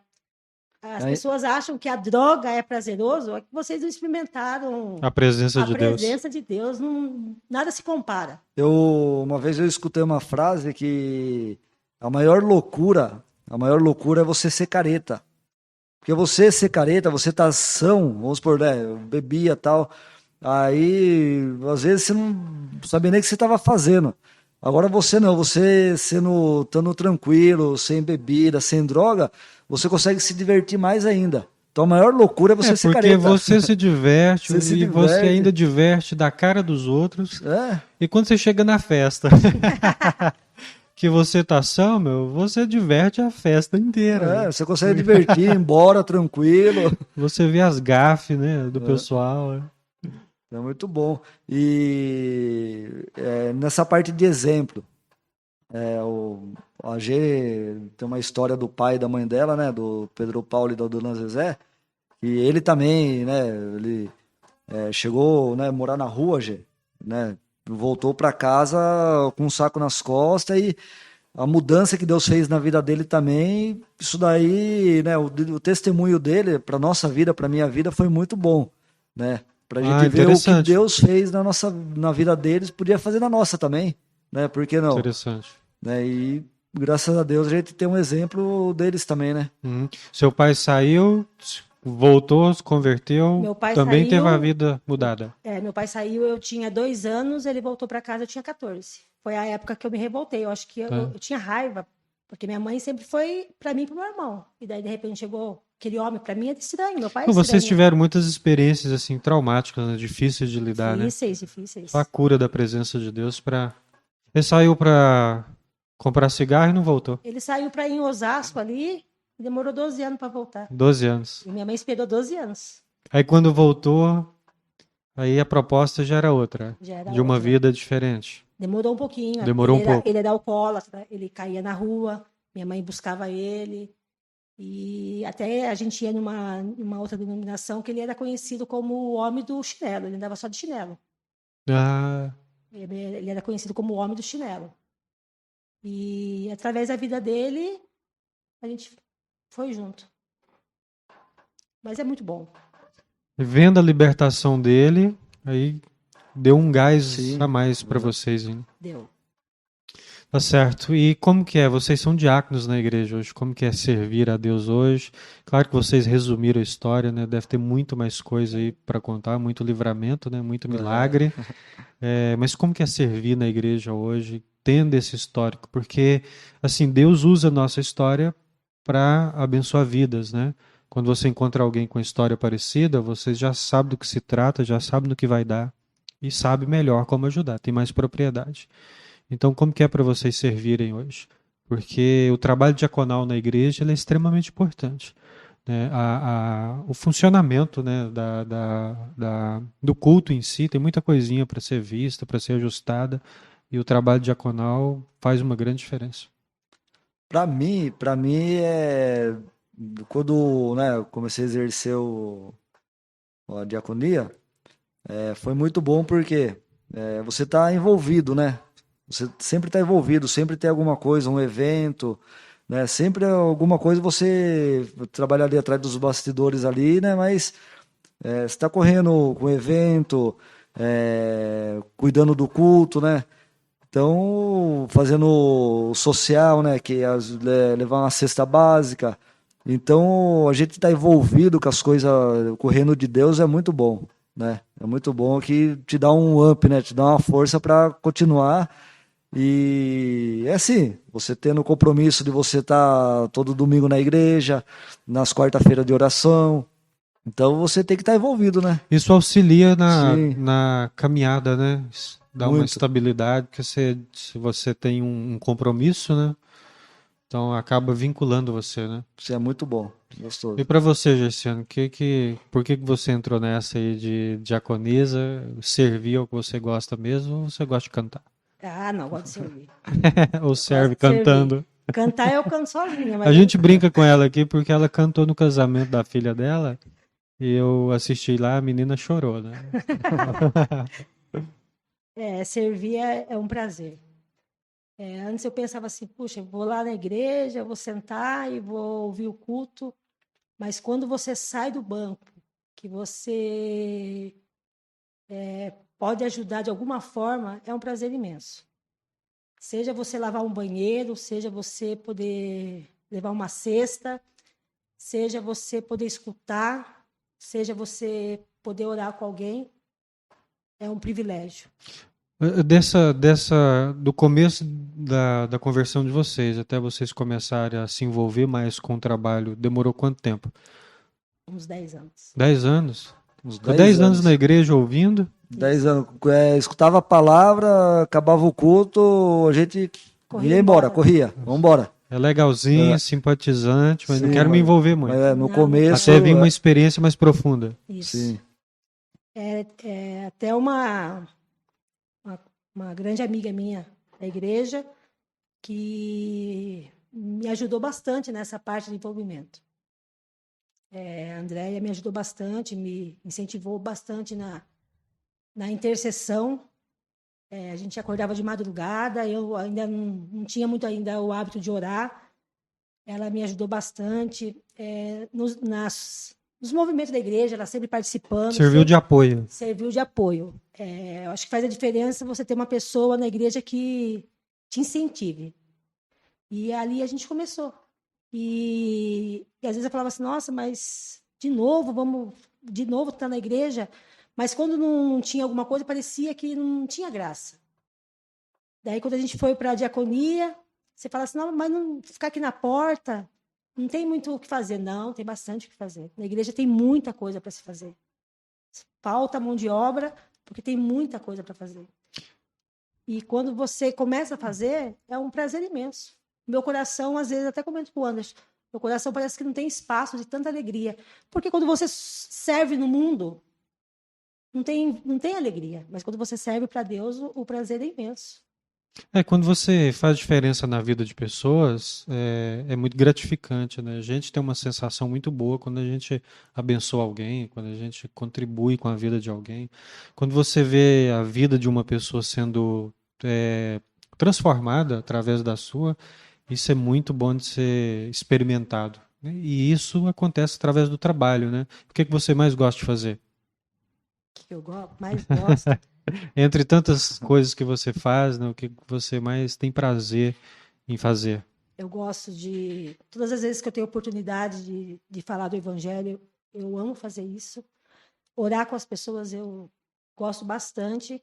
As pessoas acham que a droga é prazeroso, é que vocês não experimentaram a presença de Deus. A presença de Deus, nada se compara. Uma vez eu escutei uma frase que a maior loucura é você ser careta. Porque você ser careta, você tá são, vamos supor, né, eu bebia e tal, aí às vezes você não sabia nem o que você estava fazendo. Agora você não, você estando tranquilo, sem bebida, sem droga, você consegue se divertir mais ainda. Então a maior loucura é você ser careta. Porque você se diverte você ainda diverte da cara dos outros. E quando você chega na festa, que você tá são, você diverte a festa inteira. Você consegue divertir, ir embora tranquilo. Você vê as gafes, né, do pessoal. É muito bom. E nessa parte de exemplo, a G tem uma história do pai e da mãe dela, né, do Pedro Paulo e da Dona Zezé, e ele também, né, ele chegou, né, a morar na rua, G, né, voltou para casa com um saco nas costas, e a mudança que Deus fez na vida dele também, isso daí, né, o testemunho dele para nossa vida, para minha vida, foi muito bom, né? Pra gente ver o que Deus fez na vida deles, podia fazer na nossa também, né? Por que não? Interessante. Né? E graças a Deus a gente tem um exemplo deles também, né? Seu pai saiu, voltou, se converteu, meu pai também saiu, teve a vida mudada. Meu pai saiu, eu tinha 2 anos, ele voltou para casa, eu tinha 14. Foi a época que eu me revoltei, eu acho que eu tinha raiva, porque minha mãe sempre foi para mim e pro meu irmão. E daí, de repente, chegou aquele homem, para mim é estranho, meu pai é estranho. Vocês tiveram muitas experiências assim traumáticas, né? Difíceis de lidar, difíceis. Só a cura da presença de Deus para... Ele saiu para comprar cigarro e não voltou. Ele saiu para ir em Osasco ali e demorou 12 anos para voltar. 12 anos. E minha mãe esperou 12 anos. Aí quando voltou, aí a proposta já era outra, de uma vida diferente. Demorou um pouquinho. Demorou um pouco. Ele era alcoólatra, ele caía na rua, minha mãe buscava ele. E até a gente ia numa outra denominação que ele era conhecido como o homem do chinelo, ele andava só de chinelo. Ele era conhecido como o homem do chinelo. E através da vida dele, a gente foi junto. Mas é muito bom. Vendo a libertação dele, aí deu um gás a mais para vocês. Hein? Deu. Tá certo. E como que é? Vocês são diáconos na igreja hoje. Como que é servir a Deus hoje? Claro que vocês resumiram a história, né? Deve ter muito mais coisa aí para contar, muito livramento, né? Muito milagre. Mas como que é servir na igreja hoje, tendo esse histórico? Porque, assim, Deus usa a nossa história para abençoar vidas, né? Quando você encontra alguém com história parecida, você já sabe do que se trata, já sabe no que vai dar e sabe melhor como ajudar, tem mais propriedade. Então, como que é para vocês servirem hoje? Porque o trabalho diaconal na igreja ele é extremamente importante. Né? O funcionamento, né, do culto em si tem muita coisinha para ser vista, para ser ajustada, e o trabalho diaconal faz uma grande diferença. Para mim quando, né, eu comecei a exercer a diaconia, foi muito bom porque você está envolvido, né? Você sempre está envolvido, sempre tem alguma coisa, um evento, né? Sempre alguma coisa você trabalha ali atrás dos bastidores ali, né? Mas você está correndo com o evento, cuidando do culto, né? Então, fazendo o social, né? Que é levar uma cesta básica. Então, a gente está envolvido com as coisas, com o reino de Deus é muito bom, né? É muito bom que te dá um up, né? Te dá uma força para continuar E é assim, você tendo o compromisso de você estar todo domingo na igreja, nas quarta-feiras de oração, então você tem que estar envolvido, né? Isso auxilia Sim, na caminhada, né? Dá uma muito. estabilidade, porque se você tem um compromisso, né? Então acaba vinculando você, né? Isso é muito bom, E gostoso. para você, Gerciano, por que você entrou nessa aí de diaconisa? Servir é o que você gosta mesmo ou você gosta de cantar? Ah, não, gosto de servir. Ou Eu gosto serve de servir. cantando? Cantar eu canto sozinha, A mas eu gente brinca com ela aqui porque ela cantou no casamento da filha dela e eu assisti lá, a menina chorou, né? servir é um prazer. Antes eu pensava assim, puxa, eu vou lá na igreja, vou sentar e vou ouvir o culto, mas quando você sai do banco, que você pode ajudar de alguma forma, é um prazer imenso. Seja você lavar um banheiro, seja você poder levar uma cesta, seja você poder escutar, seja você poder orar com alguém, é um privilégio. Do começo da conversão de vocês até vocês começarem a se envolver mais com o trabalho, demorou quanto tempo? Uns 10 anos. 10 anos? Uns Ficou 10 10 anos na anos. igreja ouvindo? 10 Isso. anos. Escutava a palavra, acabava o culto, a gente Corria ia embora, embora. corria, vamos embora. É legalzinho, simpatizante, mas não Sim, quero me envolver mas muito. no Não, não começo, Até vir uma quero. experiência mais profunda. Isso. sim. É até uma, uma grande amiga minha da igreja que me ajudou bastante nessa parte de envolvimento. A Andréia me ajudou bastante, me incentivou bastante na intercessão. A gente acordava de madrugada, eu ainda não tinha muito ainda o hábito de orar. Ela me ajudou bastante nos movimentos da igreja, ela sempre participando, Serviu de sempre apoio. serviu de apoio. Eu acho que faz a diferença você ter uma pessoa na igreja que te incentive. E ali a gente começou. E às vezes eu falava assim, nossa, mas de novo, vamos de novo estar na igreja. Mas quando não tinha alguma coisa, parecia que não tinha graça. Daí, quando a gente foi para a diaconia, você fala assim, não, mas não ficar aqui na porta, não tem muito o que fazer. Não, tem bastante o que fazer. Na igreja tem muita coisa para se fazer. Falta mão de obra, porque tem muita coisa para fazer. E quando você começa a fazer, é um prazer imenso. Meu coração, às vezes, até comento com o Anderson, meu coração parece que não tem espaço de tanta alegria. Porque quando você serve no mundo, não tem alegria. Mas quando você serve para Deus, o prazer é imenso. Quando você faz diferença na vida de pessoas, é muito gratificante, né? A gente tem uma sensação muito boa quando a gente abençoa alguém, quando a gente contribui com a vida de alguém. Quando você vê a vida de uma pessoa sendo transformada através da sua, isso é muito bom de ser experimentado, né? E isso acontece através do trabalho, né? O que você mais gosta de fazer? Que eu mais gosto. Entre tantas coisas que você faz, né, o que você mais tem prazer em fazer? Eu gosto todas as vezes que eu tenho oportunidade de falar do Evangelho, eu amo fazer isso. Orar com as pessoas eu gosto bastante.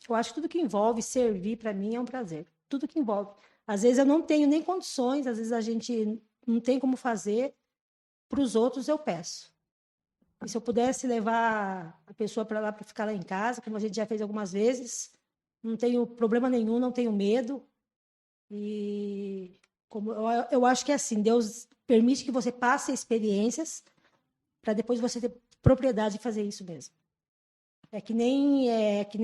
Eu acho que tudo que envolve servir para mim é um prazer. Tudo que envolve. Às vezes eu não tenho nem condições, às vezes a gente não tem como fazer, para os outros eu peço. E se eu pudesse levar a pessoa para lá para ficar lá em casa, como a gente já fez algumas vezes, não tenho problema nenhum, não tenho medo. E eu acho que é assim, Deus permite que você passe experiências para depois você ter propriedade de fazer isso mesmo. É que nem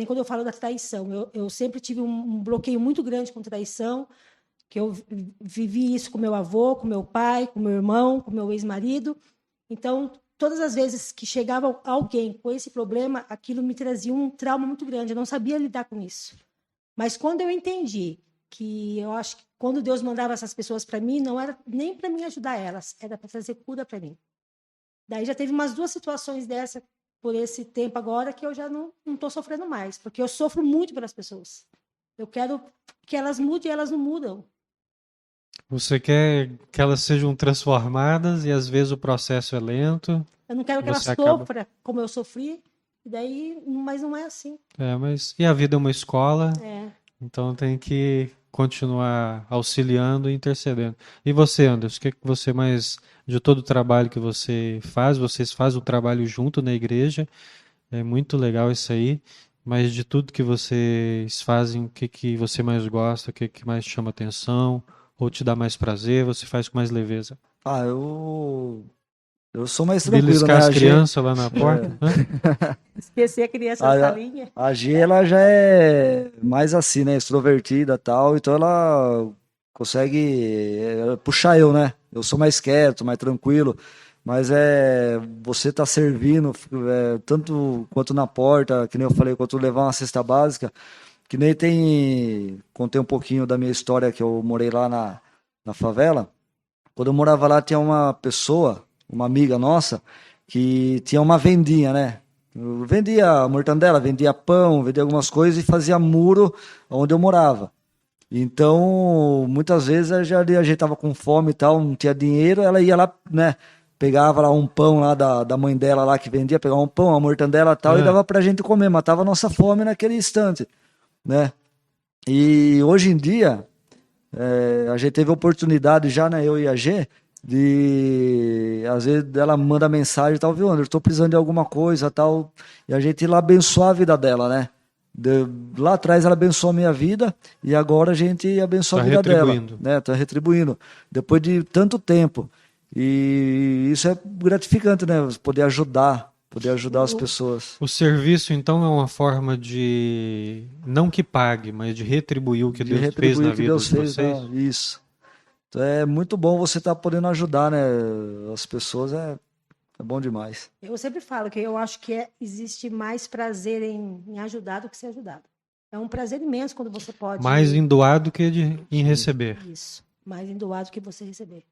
quando eu falo da traição. Eu sempre tive um bloqueio muito grande com traição, que eu vivi isso com meu avô, com meu pai, com meu irmão, com meu ex-marido. Então, todas as vezes que chegava alguém com esse problema, aquilo me trazia um trauma muito grande. Eu não sabia lidar com isso. Mas quando eu entendi que eu acho que quando Deus mandava essas pessoas para mim, não era nem para mim ajudar elas, era para trazer cura para mim. Daí já teve umas 2 situações dessa por esse tempo agora que eu já não estou sofrendo mais, porque eu sofro muito pelas pessoas. Eu quero que elas mudem e elas não mudam. Você quer que elas sejam transformadas e às vezes o processo é lento, Eu não quero que elas você acaba. sofram como eu sofri E daí, mas não é assim. Mas e a vida é uma escola, É. então tem que continuar auxiliando e intercedendo. E você, Anderson, o que você mais, de todo o trabalho que vocês fazem o trabalho junto na igreja, é muito legal isso aí, mas de tudo que vocês fazem, o que você mais gosta, o que mais chama atenção, ou te dá mais prazer, você faz com mais leveza? Ah, eu sou mais tranquilo, né? Beliscar as crianças lá na porta? Hã? Esquecer a criança na A, salinha. a G, ela já é mais assim, né? Extrovertida e tal, então ela consegue puxar eu, né? Eu sou mais quieto, mais tranquilo, mas você tá servindo, tanto quanto na porta, que nem eu falei, quanto levar uma cesta básica, que nem contei um pouquinho da minha história, que eu morei lá na favela. Quando eu morava lá, tinha uma pessoa, uma amiga nossa, que tinha uma vendinha, né? Eu vendia mortandela, vendia pão, vendia algumas coisas e fazia muro onde eu morava. Então, muitas vezes a gente tava com fome e tal, não tinha dinheiro, ela ia lá, né? Pegava lá um pão lá da mãe dela lá que vendia, pegava um pão, uma mortandela e tal, e É. dava pra gente comer, matava a nossa fome naquele instante, né? E hoje em dia, a gente teve a oportunidade já, né, eu e a G, às vezes ela manda mensagem e tal, viu, André, eu tô precisando de alguma coisa tal, e a gente ir lá abençoar a vida dela, né? De- Lá atrás ela abençoou a minha vida e agora a gente abençoa Tá a vida dela, retribuindo. né? Tá retribuindo, depois de tanto tempo. E isso é gratificante, né? Poder ajudar as pessoas. O serviço, então, é uma forma de, não que pague, mas de retribuir o que De Deus fez retribuir na o que vida Deus de fez, vocês? isso. Então é muito bom você estar podendo ajudar, né? As pessoas é bom demais. Eu sempre falo que eu acho que existe mais prazer em ajudar do que ser ajudado. É um prazer imenso quando você pode. Mais em doar do que em receber. Isso, mais em doar do que você receber.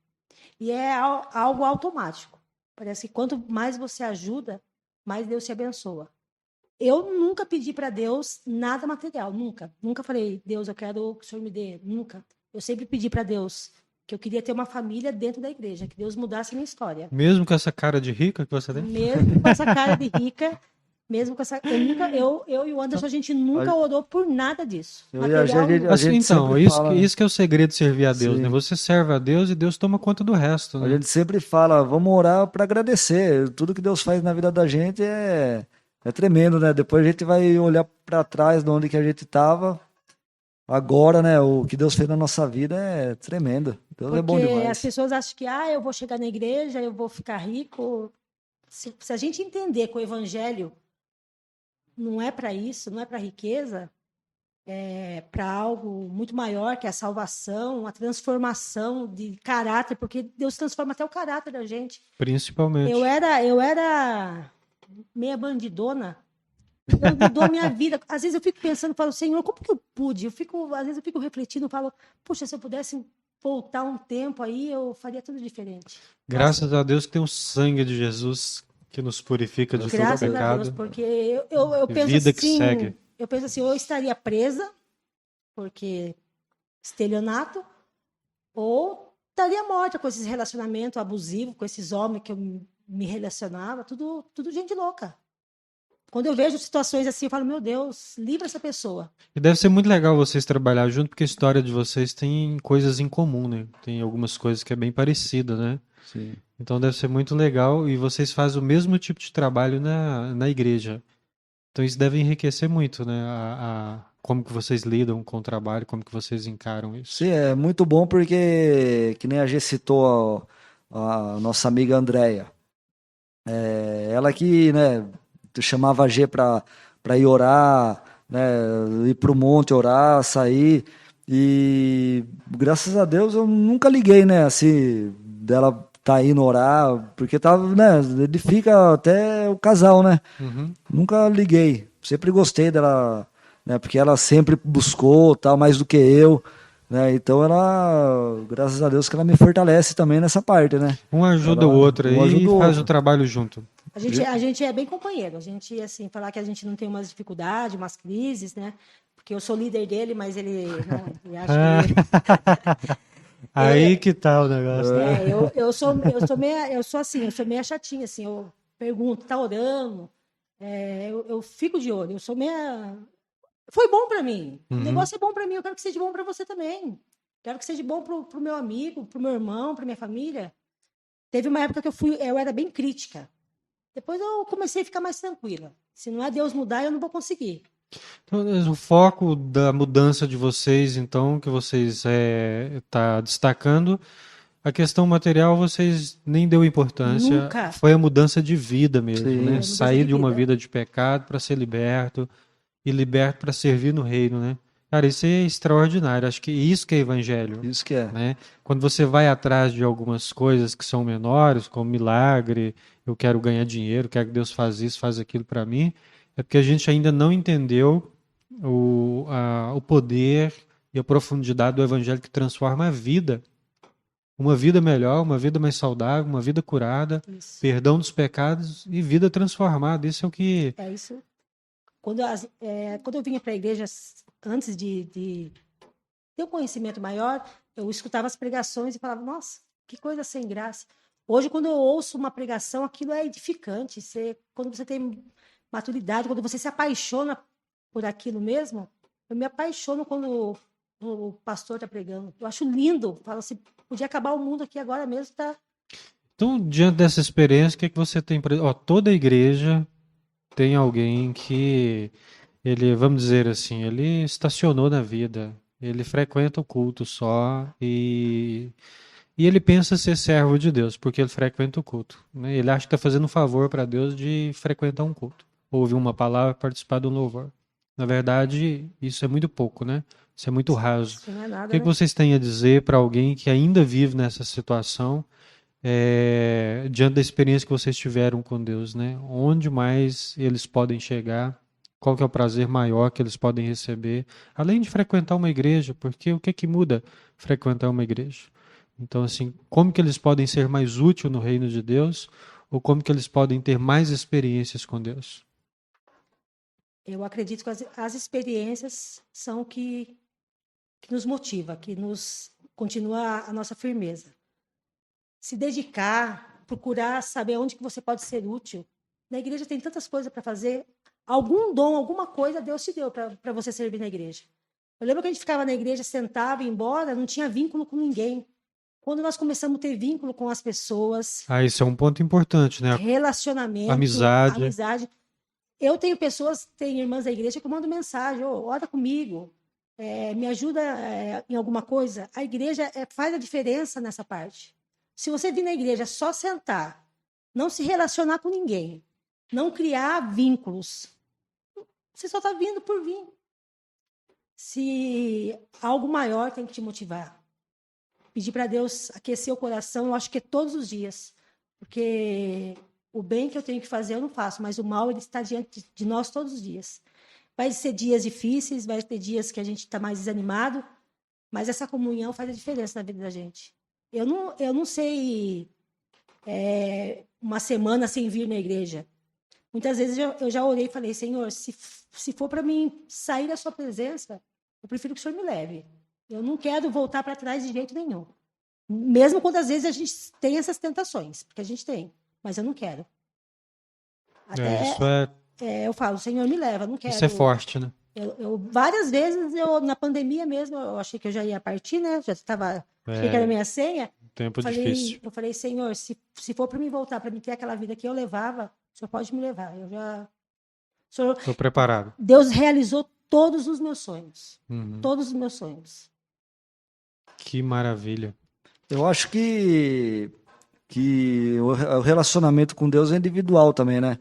E é algo automático. Parece que quanto mais você ajuda, mais Deus te abençoa. Eu nunca pedi para Deus nada material, nunca. Nunca falei, Deus, eu quero que o Senhor me dê, nunca. Eu sempre pedi para Deus que eu queria ter uma família dentro da igreja, que Deus mudasse a minha história. Mesmo com essa cara de rica que você tem? Mesmo com essa cara de rica, mesmo com essa. Eu e o Anderson, a gente nunca orou por nada disso. Eu e a gente, a Assim, gente então, sempre isso, fala, isso que é o segredo de servir a Deus, sim. né? Você serve a Deus e Deus toma conta do resto, A né? gente sempre fala, vamos orar para agradecer. Tudo que Deus faz na vida da gente é tremendo, né? Depois a gente vai olhar para trás de onde que a gente estava. Agora, né? O que Deus fez na nossa vida é tremendo. Deus é bom Porque demais. as pessoas acham que eu vou chegar na igreja, eu vou ficar rico. Se a gente entender que o evangelho não é para isso, não é para riqueza, é para algo muito maior, que é a salvação, a transformação de caráter, porque Deus transforma até o caráter da gente. Principalmente. Eu era meia bandidona. Deus mudou a minha vida. Às vezes eu fico pensando, falo, Senhor, como que eu pude? Às vezes eu fico refletindo, falo, puxa, se eu pudesse voltar um tempo aí, eu faria tudo diferente. Graças a Deus que tem o sangue de Jesus que nos purifica de todo Graças a pecado. Deus, porque eu penso Vida assim, que segue. eu penso assim, ou eu estaria presa, porque estelionato, ou estaria morta com esses relacionamentos abusivos, com esses homens que eu me relacionava, tudo gente louca. Quando eu vejo situações assim, eu falo, meu Deus, livra essa pessoa. E deve ser muito legal vocês trabalhar junto, porque a história de vocês tem coisas em comum, né? Tem algumas coisas que é bem parecida, né? Sim. Então deve ser muito legal e vocês fazem o mesmo tipo de trabalho na igreja. Então isso deve enriquecer muito, né? Como que vocês lidam com o trabalho, como que vocês encaram isso. Sim, é muito bom porque, que nem a G citou a nossa amiga Andréia. Ela que, né, chamava a G para ir orar, né, ir pro monte orar, sair. E graças a Deus eu nunca liguei, né, assim, dela tá indo orar, porque tava, né, edifica até o casal, né? Uhum. Nunca liguei. Sempre gostei dela, né? Porque ela sempre buscou, tal, mais do que eu, né? Então ela, graças a Deus, que ela me fortalece também nessa parte, né? Um ajuda o outro um aí ajuda e o faz outro. o trabalho junto. A gente é bem companheiro. A gente, assim, falar que a gente não tem umas dificuldades, umas crises, né? Porque eu sou líder dele, mas ele, né, ele acha que... Aí que tá o negócio. eu sou meia chatinha, assim, eu pergunto, tá orando? eu fico de olho. Eu sou meia. Foi bom para mim. O negócio é bom para mim. Eu quero que seja bom para você também. Quero que seja bom pro meu amigo, pro meu irmão, pra minha família. Teve uma época que eu era bem crítica. Depois eu comecei a ficar mais tranquila. Se não é Deus mudar, eu não vou conseguir. Então, o foco da mudança de vocês, então, que vocês tá destacando, a questão material vocês nem deu importância. Nunca. Foi a mudança de vida mesmo, Sim. né? Mudança Sair de de uma vida. vida de pecado para ser liberto e liberto para servir no reino, né? Cara, isso é extraordinário. Acho que isso que é evangelho, Isso que é. né? Quando você vai atrás de algumas coisas que são menores, como milagre, eu quero ganhar dinheiro, quero que Deus faz isso, faz aquilo para mim, é porque a gente ainda não entendeu o poder e a profundidade do evangelho que transforma a vida. Uma vida melhor, uma vida mais saudável, uma vida curada, Isso. perdão dos pecados e vida transformada. Isso é o que... É isso. Quando eu vinha para a igreja, antes de ter um conhecimento maior, eu escutava as pregações e falava, nossa, que coisa sem graça. Hoje, quando eu ouço uma pregação, aquilo é edificante. Quando você tem maturidade, quando você se apaixona por aquilo mesmo, eu me apaixono quando o pastor está pregando. Eu acho lindo. Falo assim, podia acabar o mundo aqui agora mesmo, tá? Então, diante dessa experiência, o que é que você tem para... Toda igreja tem alguém que ele, vamos dizer assim, ele estacionou na vida, ele frequenta o culto só e ele pensa ser servo de Deus, porque ele frequenta o culto, né? Ele acha que está fazendo um favor para Deus de frequentar um culto, ouvir uma palavra, participar do louvor. Na verdade, isso é muito pouco, né? Isso é muito raso. Isso não é O nada, que é que né? vocês têm a dizer para alguém que ainda vive nessa situação, diante da experiência que vocês tiveram com Deus, né? Onde mais eles podem chegar? Qual que é o prazer maior que eles podem receber? Além de frequentar uma igreja, porque o que é que muda frequentar uma igreja? Então, assim, como que eles podem ser mais úteis no reino de Deus? Ou como que eles podem ter mais experiências com Deus? Eu acredito que as experiências são que nos motiva, que nos continua a nossa firmeza. Se dedicar, procurar saber onde que você pode ser útil. Na igreja tem tantas coisas para fazer. Algum dom, alguma coisa Deus te deu para você servir na igreja. Eu lembro que a gente ficava na igreja, sentava, ia embora, não tinha vínculo com ninguém. Quando nós começamos a ter vínculo com as pessoas, Isso é um ponto importante, né? relacionamento, Amizade. Eu tenho pessoas, tem irmãs da igreja que eu mando mensagem, ora comigo, me ajuda em alguma coisa. A igreja faz a diferença nessa parte. Se você vir na igreja só sentar, não se relacionar com ninguém, não criar vínculos, você só está vindo por vir. Se algo maior tem que te motivar, pedir para Deus aquecer o coração, eu acho que é todos os dias, porque o bem que eu tenho que fazer eu não faço, mas o mal ele está diante de nós todos os dias. Vai ser dias difíceis, vai ter dias que a gente está mais desanimado, mas essa comunhão faz a diferença na vida da gente. Eu não sei uma semana sem vir na igreja. Muitas vezes eu já orei e falei, Senhor, se for para mim sair da sua presença, eu prefiro que o Senhor me leve. Eu não quero voltar para trás de jeito nenhum. Mesmo quando às vezes a gente tem essas tentações, porque a gente tem, mas eu não quero. Eu falo, Senhor, me leva, eu não quero. Isso é forte, né? Várias vezes, na pandemia mesmo, eu achei que eu já ia partir, né? Já estava, achei que era a minha senha. Tempo difícil. Eu falei, Senhor, se for para mim voltar, para mim ter aquela vida que eu levava, o Senhor pode me levar. Estou preparado. Deus realizou todos os meus sonhos. Uhum. Todos os meus sonhos. Que maravilha. Eu acho que o relacionamento com Deus é individual também, né?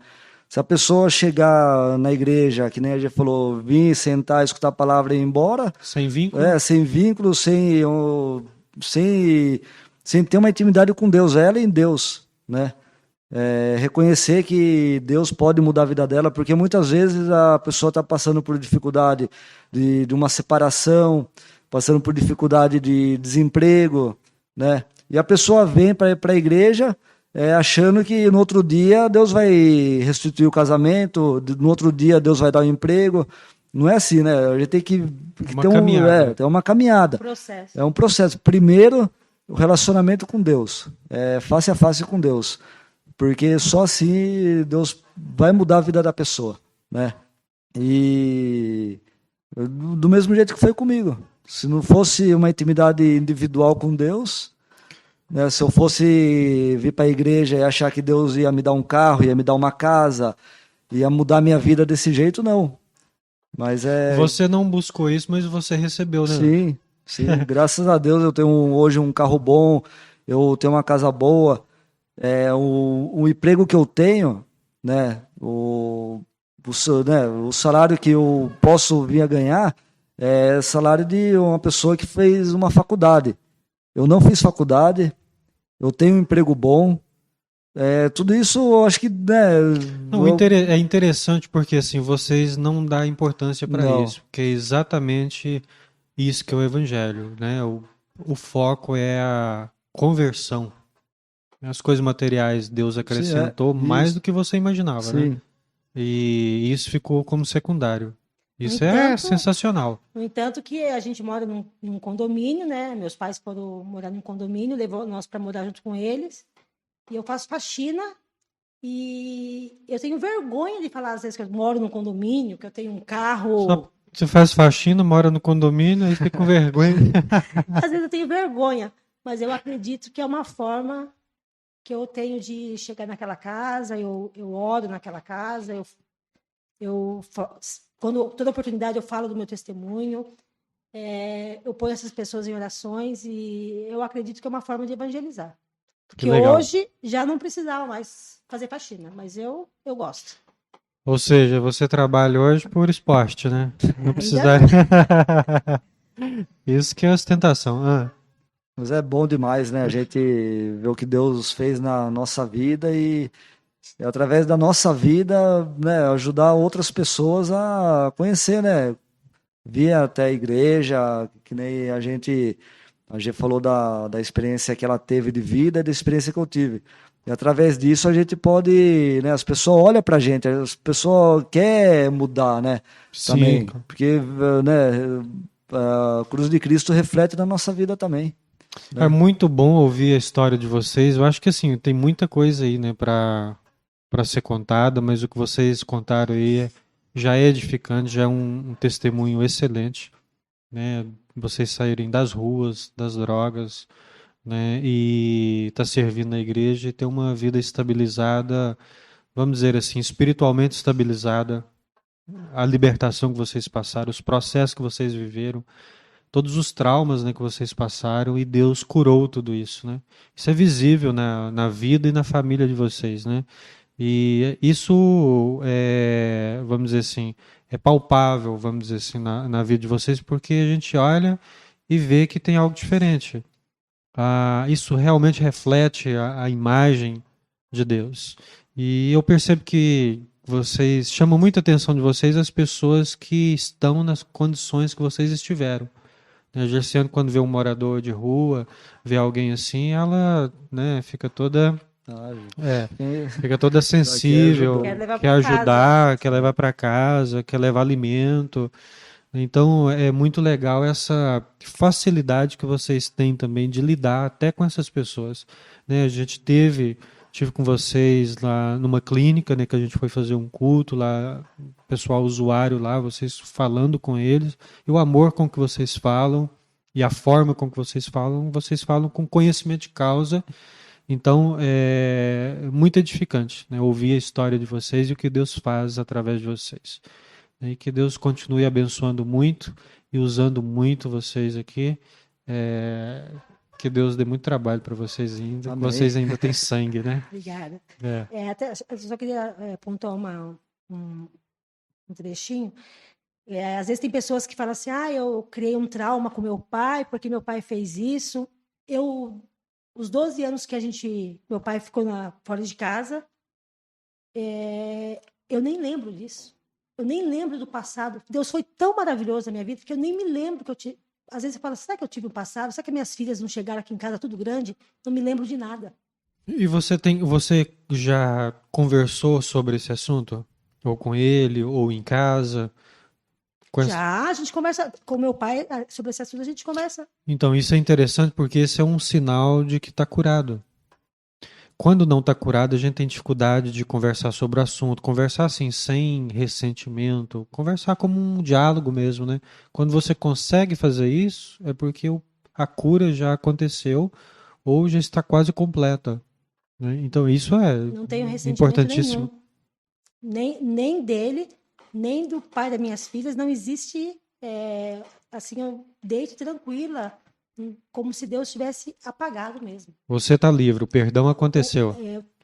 Se a pessoa chegar na igreja, que nem a gente falou, vir, sentar, escutar a palavra e ir embora... Sem vínculo? Sem vínculo, sem ter uma intimidade com Deus, ela em Deus, né? Reconhecer que Deus pode mudar a vida dela, porque muitas vezes a pessoa está passando por dificuldade de uma separação, passando por dificuldade de desemprego, né? E a pessoa vem para a igreja achando que no outro dia Deus vai restituir o casamento, no outro dia Deus vai dar um emprego. Não é assim, né? A gente tem que ter uma caminhada. Processo. É um processo. Primeiro, o relacionamento com Deus, face a face com Deus. porque só assim Deus vai mudar a vida da pessoa, né? E do mesmo jeito que foi comigo. Se não fosse uma intimidade individual com Deus, né, se eu fosse vir para a igreja e achar que Deus ia me dar um carro, ia me dar uma casa, ia mudar minha vida desse jeito, não. Mas Você não buscou isso, mas você recebeu, né? Sim, sim. Graças a Deus eu tenho hoje um carro bom, eu tenho uma casa boa. O emprego que eu tenho, né, o salário que eu posso vir a ganhar é salário de uma pessoa que fez uma faculdade. Eu não fiz faculdade, eu tenho um emprego bom. Tudo isso eu acho que, né, Não, é interessante porque assim, vocês não dão importância para não. isso, porque é exatamente isso que é o evangelho, né? O foco é a conversão. As coisas materiais Deus Sim, acrescentou mais isso. do que você imaginava, né? Sim, E isso ficou como secundário. No Isso é entanto, sensacional. no entanto que a gente mora num condomínio, né? Meus pais foram morar num condomínio, levou nós para morar junto com eles. E eu faço faxina e eu tenho vergonha de falar às vezes que eu moro num condomínio, que eu tenho um carro. Você faz faxina, mora no condomínio, aí fica com vergonha. Às vezes eu tenho vergonha, mas eu acredito que é uma forma que eu tenho de chegar naquela casa, eu oro naquela casa, quando toda oportunidade eu falo do meu testemunho, eu ponho essas pessoas em orações e eu acredito que é uma forma de evangelizar. Porque hoje já não precisava mais fazer faxina, mas eu gosto. Ou seja, você trabalha hoje por esporte, né? Não precisaria. Isso que é ostentação. Mas é bom demais, né? A gente vê o que Deus fez na nossa vida e através da nossa vida, né, ajudar outras pessoas a conhecer, né? Vir até a igreja, que nem a gente falou da experiência que ela teve de vida e da experiência que eu tive. E através disso a gente pode, né, as pessoas olham pra gente, as pessoas querem mudar, né? Sim. Também, porque, né, a cruz de Cristo reflete na nossa vida também. Né? É muito bom ouvir a história de vocês. Eu acho que assim, tem muita coisa aí, né, para ser contada, mas o que vocês contaram aí já é edificante, já é um testemunho excelente, né? Vocês saírem das ruas, das drogas, né, e tá servindo na igreja e ter uma vida estabilizada, vamos dizer assim, espiritualmente estabilizada, a libertação que vocês passaram, os processos que vocês viveram, todos os traumas, né, que vocês passaram e Deus curou tudo isso, né? Isso é visível na vida e na família de vocês, né? E isso é, vamos dizer assim, é palpável, vamos dizer assim, na vida de vocês, porque a gente olha e vê que tem algo diferente. Isso realmente reflete a imagem de Deus. E eu percebo que vocês chamam muita atenção de vocês as pessoas que estão nas condições que vocês estiveram. A Gerciane, quando vê um morador de rua, vê alguém assim, ela, né, fica toda sensível, quer ajudar, quer levar para casa, quer levar alimento. Então é muito legal essa facilidade que vocês têm também de lidar até com essas pessoas, né? A gente tive com vocês lá numa clínica, né, que a gente foi fazer um culto lá, pessoal usuário lá, vocês falando com eles, e o amor com que vocês falam e a forma com que vocês falam com conhecimento de causa. Então é muito edificante, né, ouvir a história de vocês e o que Deus faz através de vocês. E que Deus continue abençoando muito e usando muito vocês aqui. Que Deus dê muito trabalho para vocês ainda. Amém. Vocês ainda têm sangue, né? Obrigada. Eu só queria apontar um trechinho. Às vezes tem pessoas que falam assim, eu criei um trauma com meu pai porque meu pai fez isso. Os 12 anos que meu pai ficou fora de casa, eu nem lembro disso. Eu nem lembro do passado. Deus foi tão maravilhoso na minha vida que eu nem me lembro que eu tive. Às vezes eu falo, será que eu tive um passado? Será que minhas filhas não chegaram aqui em casa tudo grande? Não me lembro de nada. E você já conversou sobre esse assunto? Ou com ele, ou em casa? Já, a gente conversa com meu pai sobre esse assunto, a gente conversa. Então, isso é interessante porque esse é um sinal de que está curado. quando não está curado, a gente tem dificuldade de conversar sobre o assunto, conversar assim, sem ressentimento, conversar como um diálogo mesmo, né? Quando você consegue fazer isso, é porque a cura já aconteceu ou já está quase completa, né? Então isso é Não tenho ressentimento importantíssimo. nenhum. Nem dele, nem do pai das minhas filhas. Não existe, assim, eu deito tranquila, como se Deus tivesse apagado mesmo. Você está livre, o perdão aconteceu.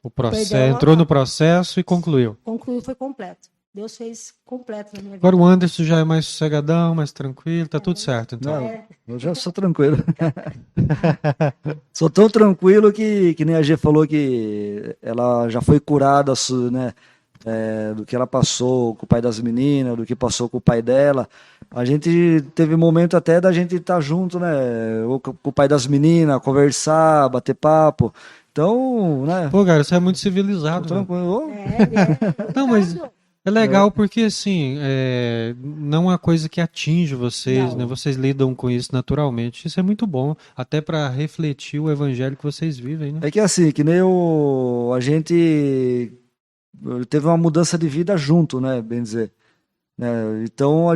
O processo, perdão entrou no processo e concluiu. concluiu, foi completo. Deus fez completo na minha vida. Agora o Anderson já é mais sossegadão, mais tranquilo, tá tudo certo, então. Não, eu já sou tranquilo. Sou tão tranquilo que nem a G falou que ela já foi curada, né? Do que ela passou com o pai das meninas, do que passou com o pai dela. A gente teve momento até da gente estar junto, né? Ou com o pai das meninas, conversar, bater papo. Então, né? Pô, cara, você é muito civilizado, Tô né? tranquilo. Não, mas é legal porque, assim, não é uma coisa que atinge vocês, Não. né? Vocês lidam com isso naturalmente. Isso é muito bom, até para refletir o evangelho que vocês vivem, né? É que assim, que nem a gente teve uma mudança de vida junto, né? Bem dizer. Né? Então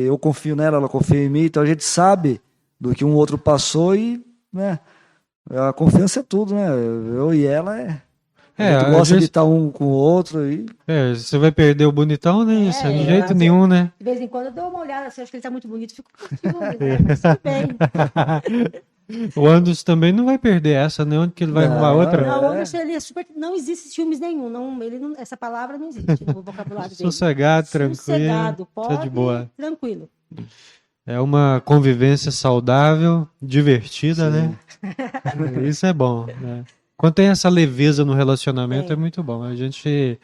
eu confio nela, ela confia em mim, então a gente sabe do que um outro passou e, né? A confiança é tudo, né? Eu e ela a gente às gosta de vezes, estar um com o outro e você vai perder o bonitão, né? Isso, de jeito nenhum, né? De vez em quando eu dou uma olhada, assim, acho que ele tá muito bonito, fico com ciúmes, né? Mas tudo bem. O Anderson também não vai perder essa, né? Onde que ele vai arrumar outra? Não, o Anderson, ele é super. Não existe ciúmes nenhum. Não, essa palavra não existe no vocabulário dele. Sossegado, tranquilo. Sossegado, Tá pode, de boa. tranquilo. É uma convivência saudável, divertida, né? Isso é bom, né? Quando tem essa leveza no relacionamento, é muito bom. A gente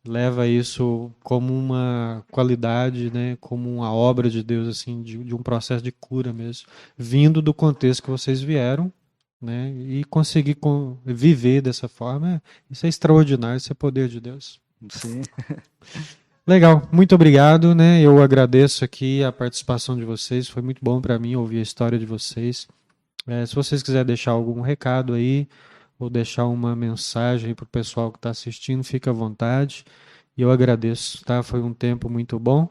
leva isso como uma qualidade, né? Como uma obra de Deus, assim, de um processo de cura mesmo, vindo do contexto que vocês vieram, né? E conseguir viver dessa forma, isso é extraordinário, isso é poder de Deus. sim. Legal, muito obrigado, né? Eu agradeço aqui a participação de vocês, foi muito bom para mim ouvir a história de vocês. Se vocês quiserem deixar algum recado aí, ou deixar uma mensagem para o pessoal que está assistindo, fica à vontade. E eu agradeço, tá? Foi um tempo muito bom,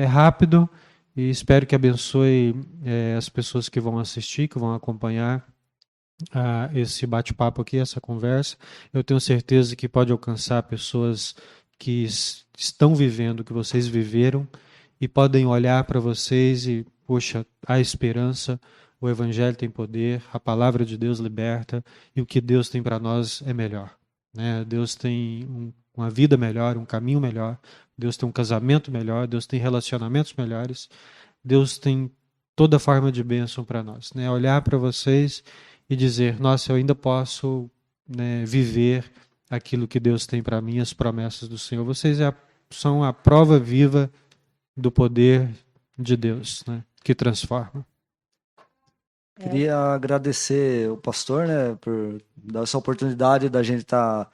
rápido, e espero que abençoe as pessoas que vão assistir, que vão acompanhar esse bate-papo aqui, essa conversa. Eu tenho certeza que pode alcançar pessoas que estão vivendo o que vocês viveram e podem olhar para vocês e, poxa, há esperança, o Evangelho tem poder, a palavra de Deus liberta e o que Deus tem para nós é melhor, né? Deus tem uma vida melhor, um caminho melhor, Deus tem um casamento melhor, Deus tem relacionamentos melhores, Deus tem toda forma de bênção para nós, né? Olhar para vocês e dizer, nossa, eu ainda posso, né, viver aquilo que Deus tem para mim, as promessas do Senhor. Vocês são a prova viva do poder de Deus, né, que transforma. Queria agradecer o pastor, né, por dar essa oportunidade da gente estar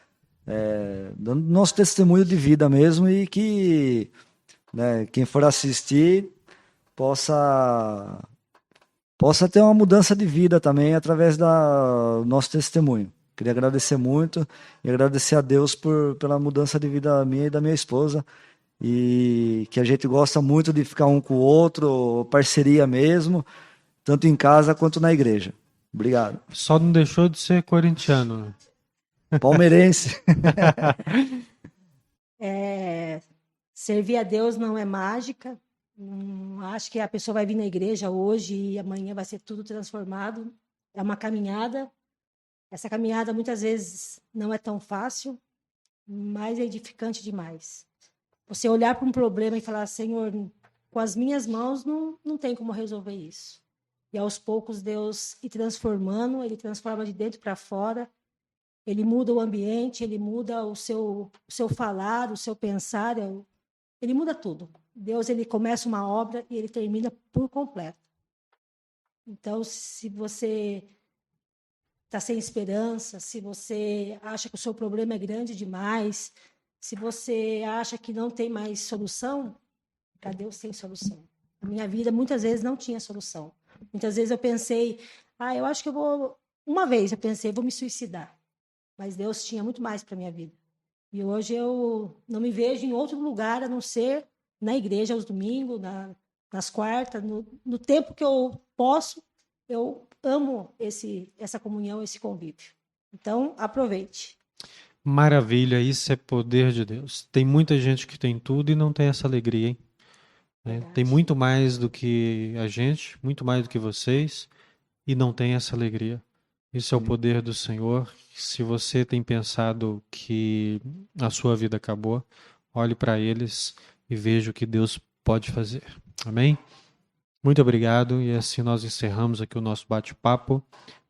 dando nosso testemunho de vida mesmo e que, né, quem for assistir possa ter uma mudança de vida também através do nosso testemunho. Queria agradecer muito e agradecer a Deus pela mudança de vida minha e da minha esposa e que a gente gosta muito de ficar um com o outro, parceria mesmo, tanto em casa quanto na igreja. Obrigado. Só não deixou de ser corintiano. Palmeirense. Servir a Deus não é mágica. Acho que a pessoa vai vir na igreja hoje e amanhã vai ser tudo transformado. É uma caminhada. Essa caminhada muitas vezes não é tão fácil, mas é edificante demais. Você olhar para um problema e falar, Senhor, com as minhas mãos não tem como resolver isso. E aos poucos Deus ir transformando, Ele transforma de dentro para fora, Ele muda o ambiente, Ele muda o seu falar, o seu pensar, Ele muda tudo. Deus, Ele começa uma obra e Ele termina por completo. Então, se você está sem esperança, se você acha que o seu problema é grande demais, se você acha que não tem mais solução, para Deus tem solução. A minha vida muitas vezes não tinha solução. Muitas vezes eu pensei, eu acho que uma vez eu pensei, vou me suicidar. Mas Deus tinha muito mais para minha vida. E hoje eu não me vejo em outro lugar a não ser na igreja aos domingos, nas quartas, no tempo que eu posso. Eu amo essa comunhão, esse convívio. Então, aproveite. Maravilha, isso é poder de Deus. Tem muita gente que tem tudo e não tem essa alegria, hein? Tem muito mais do que a gente, muito mais do que vocês, e não tem essa alegria. Isso é o poder do Senhor. Se você tem pensado que a sua vida acabou, olhe para eles e veja o que Deus pode fazer. Amém? Muito obrigado, e assim nós encerramos aqui o nosso bate-papo.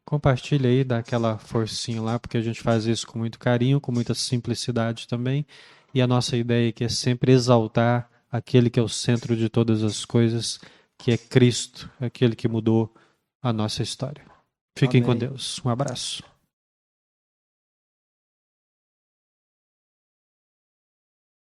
Compartilha aí, dá aquela forcinha lá, porque a gente faz isso com muito carinho, com muita simplicidade também. E a nossa ideia aqui é sempre exaltar aquele que é o centro de todas as coisas, que é Cristo, aquele que mudou a nossa história. Fiquem com Deus. Um abraço.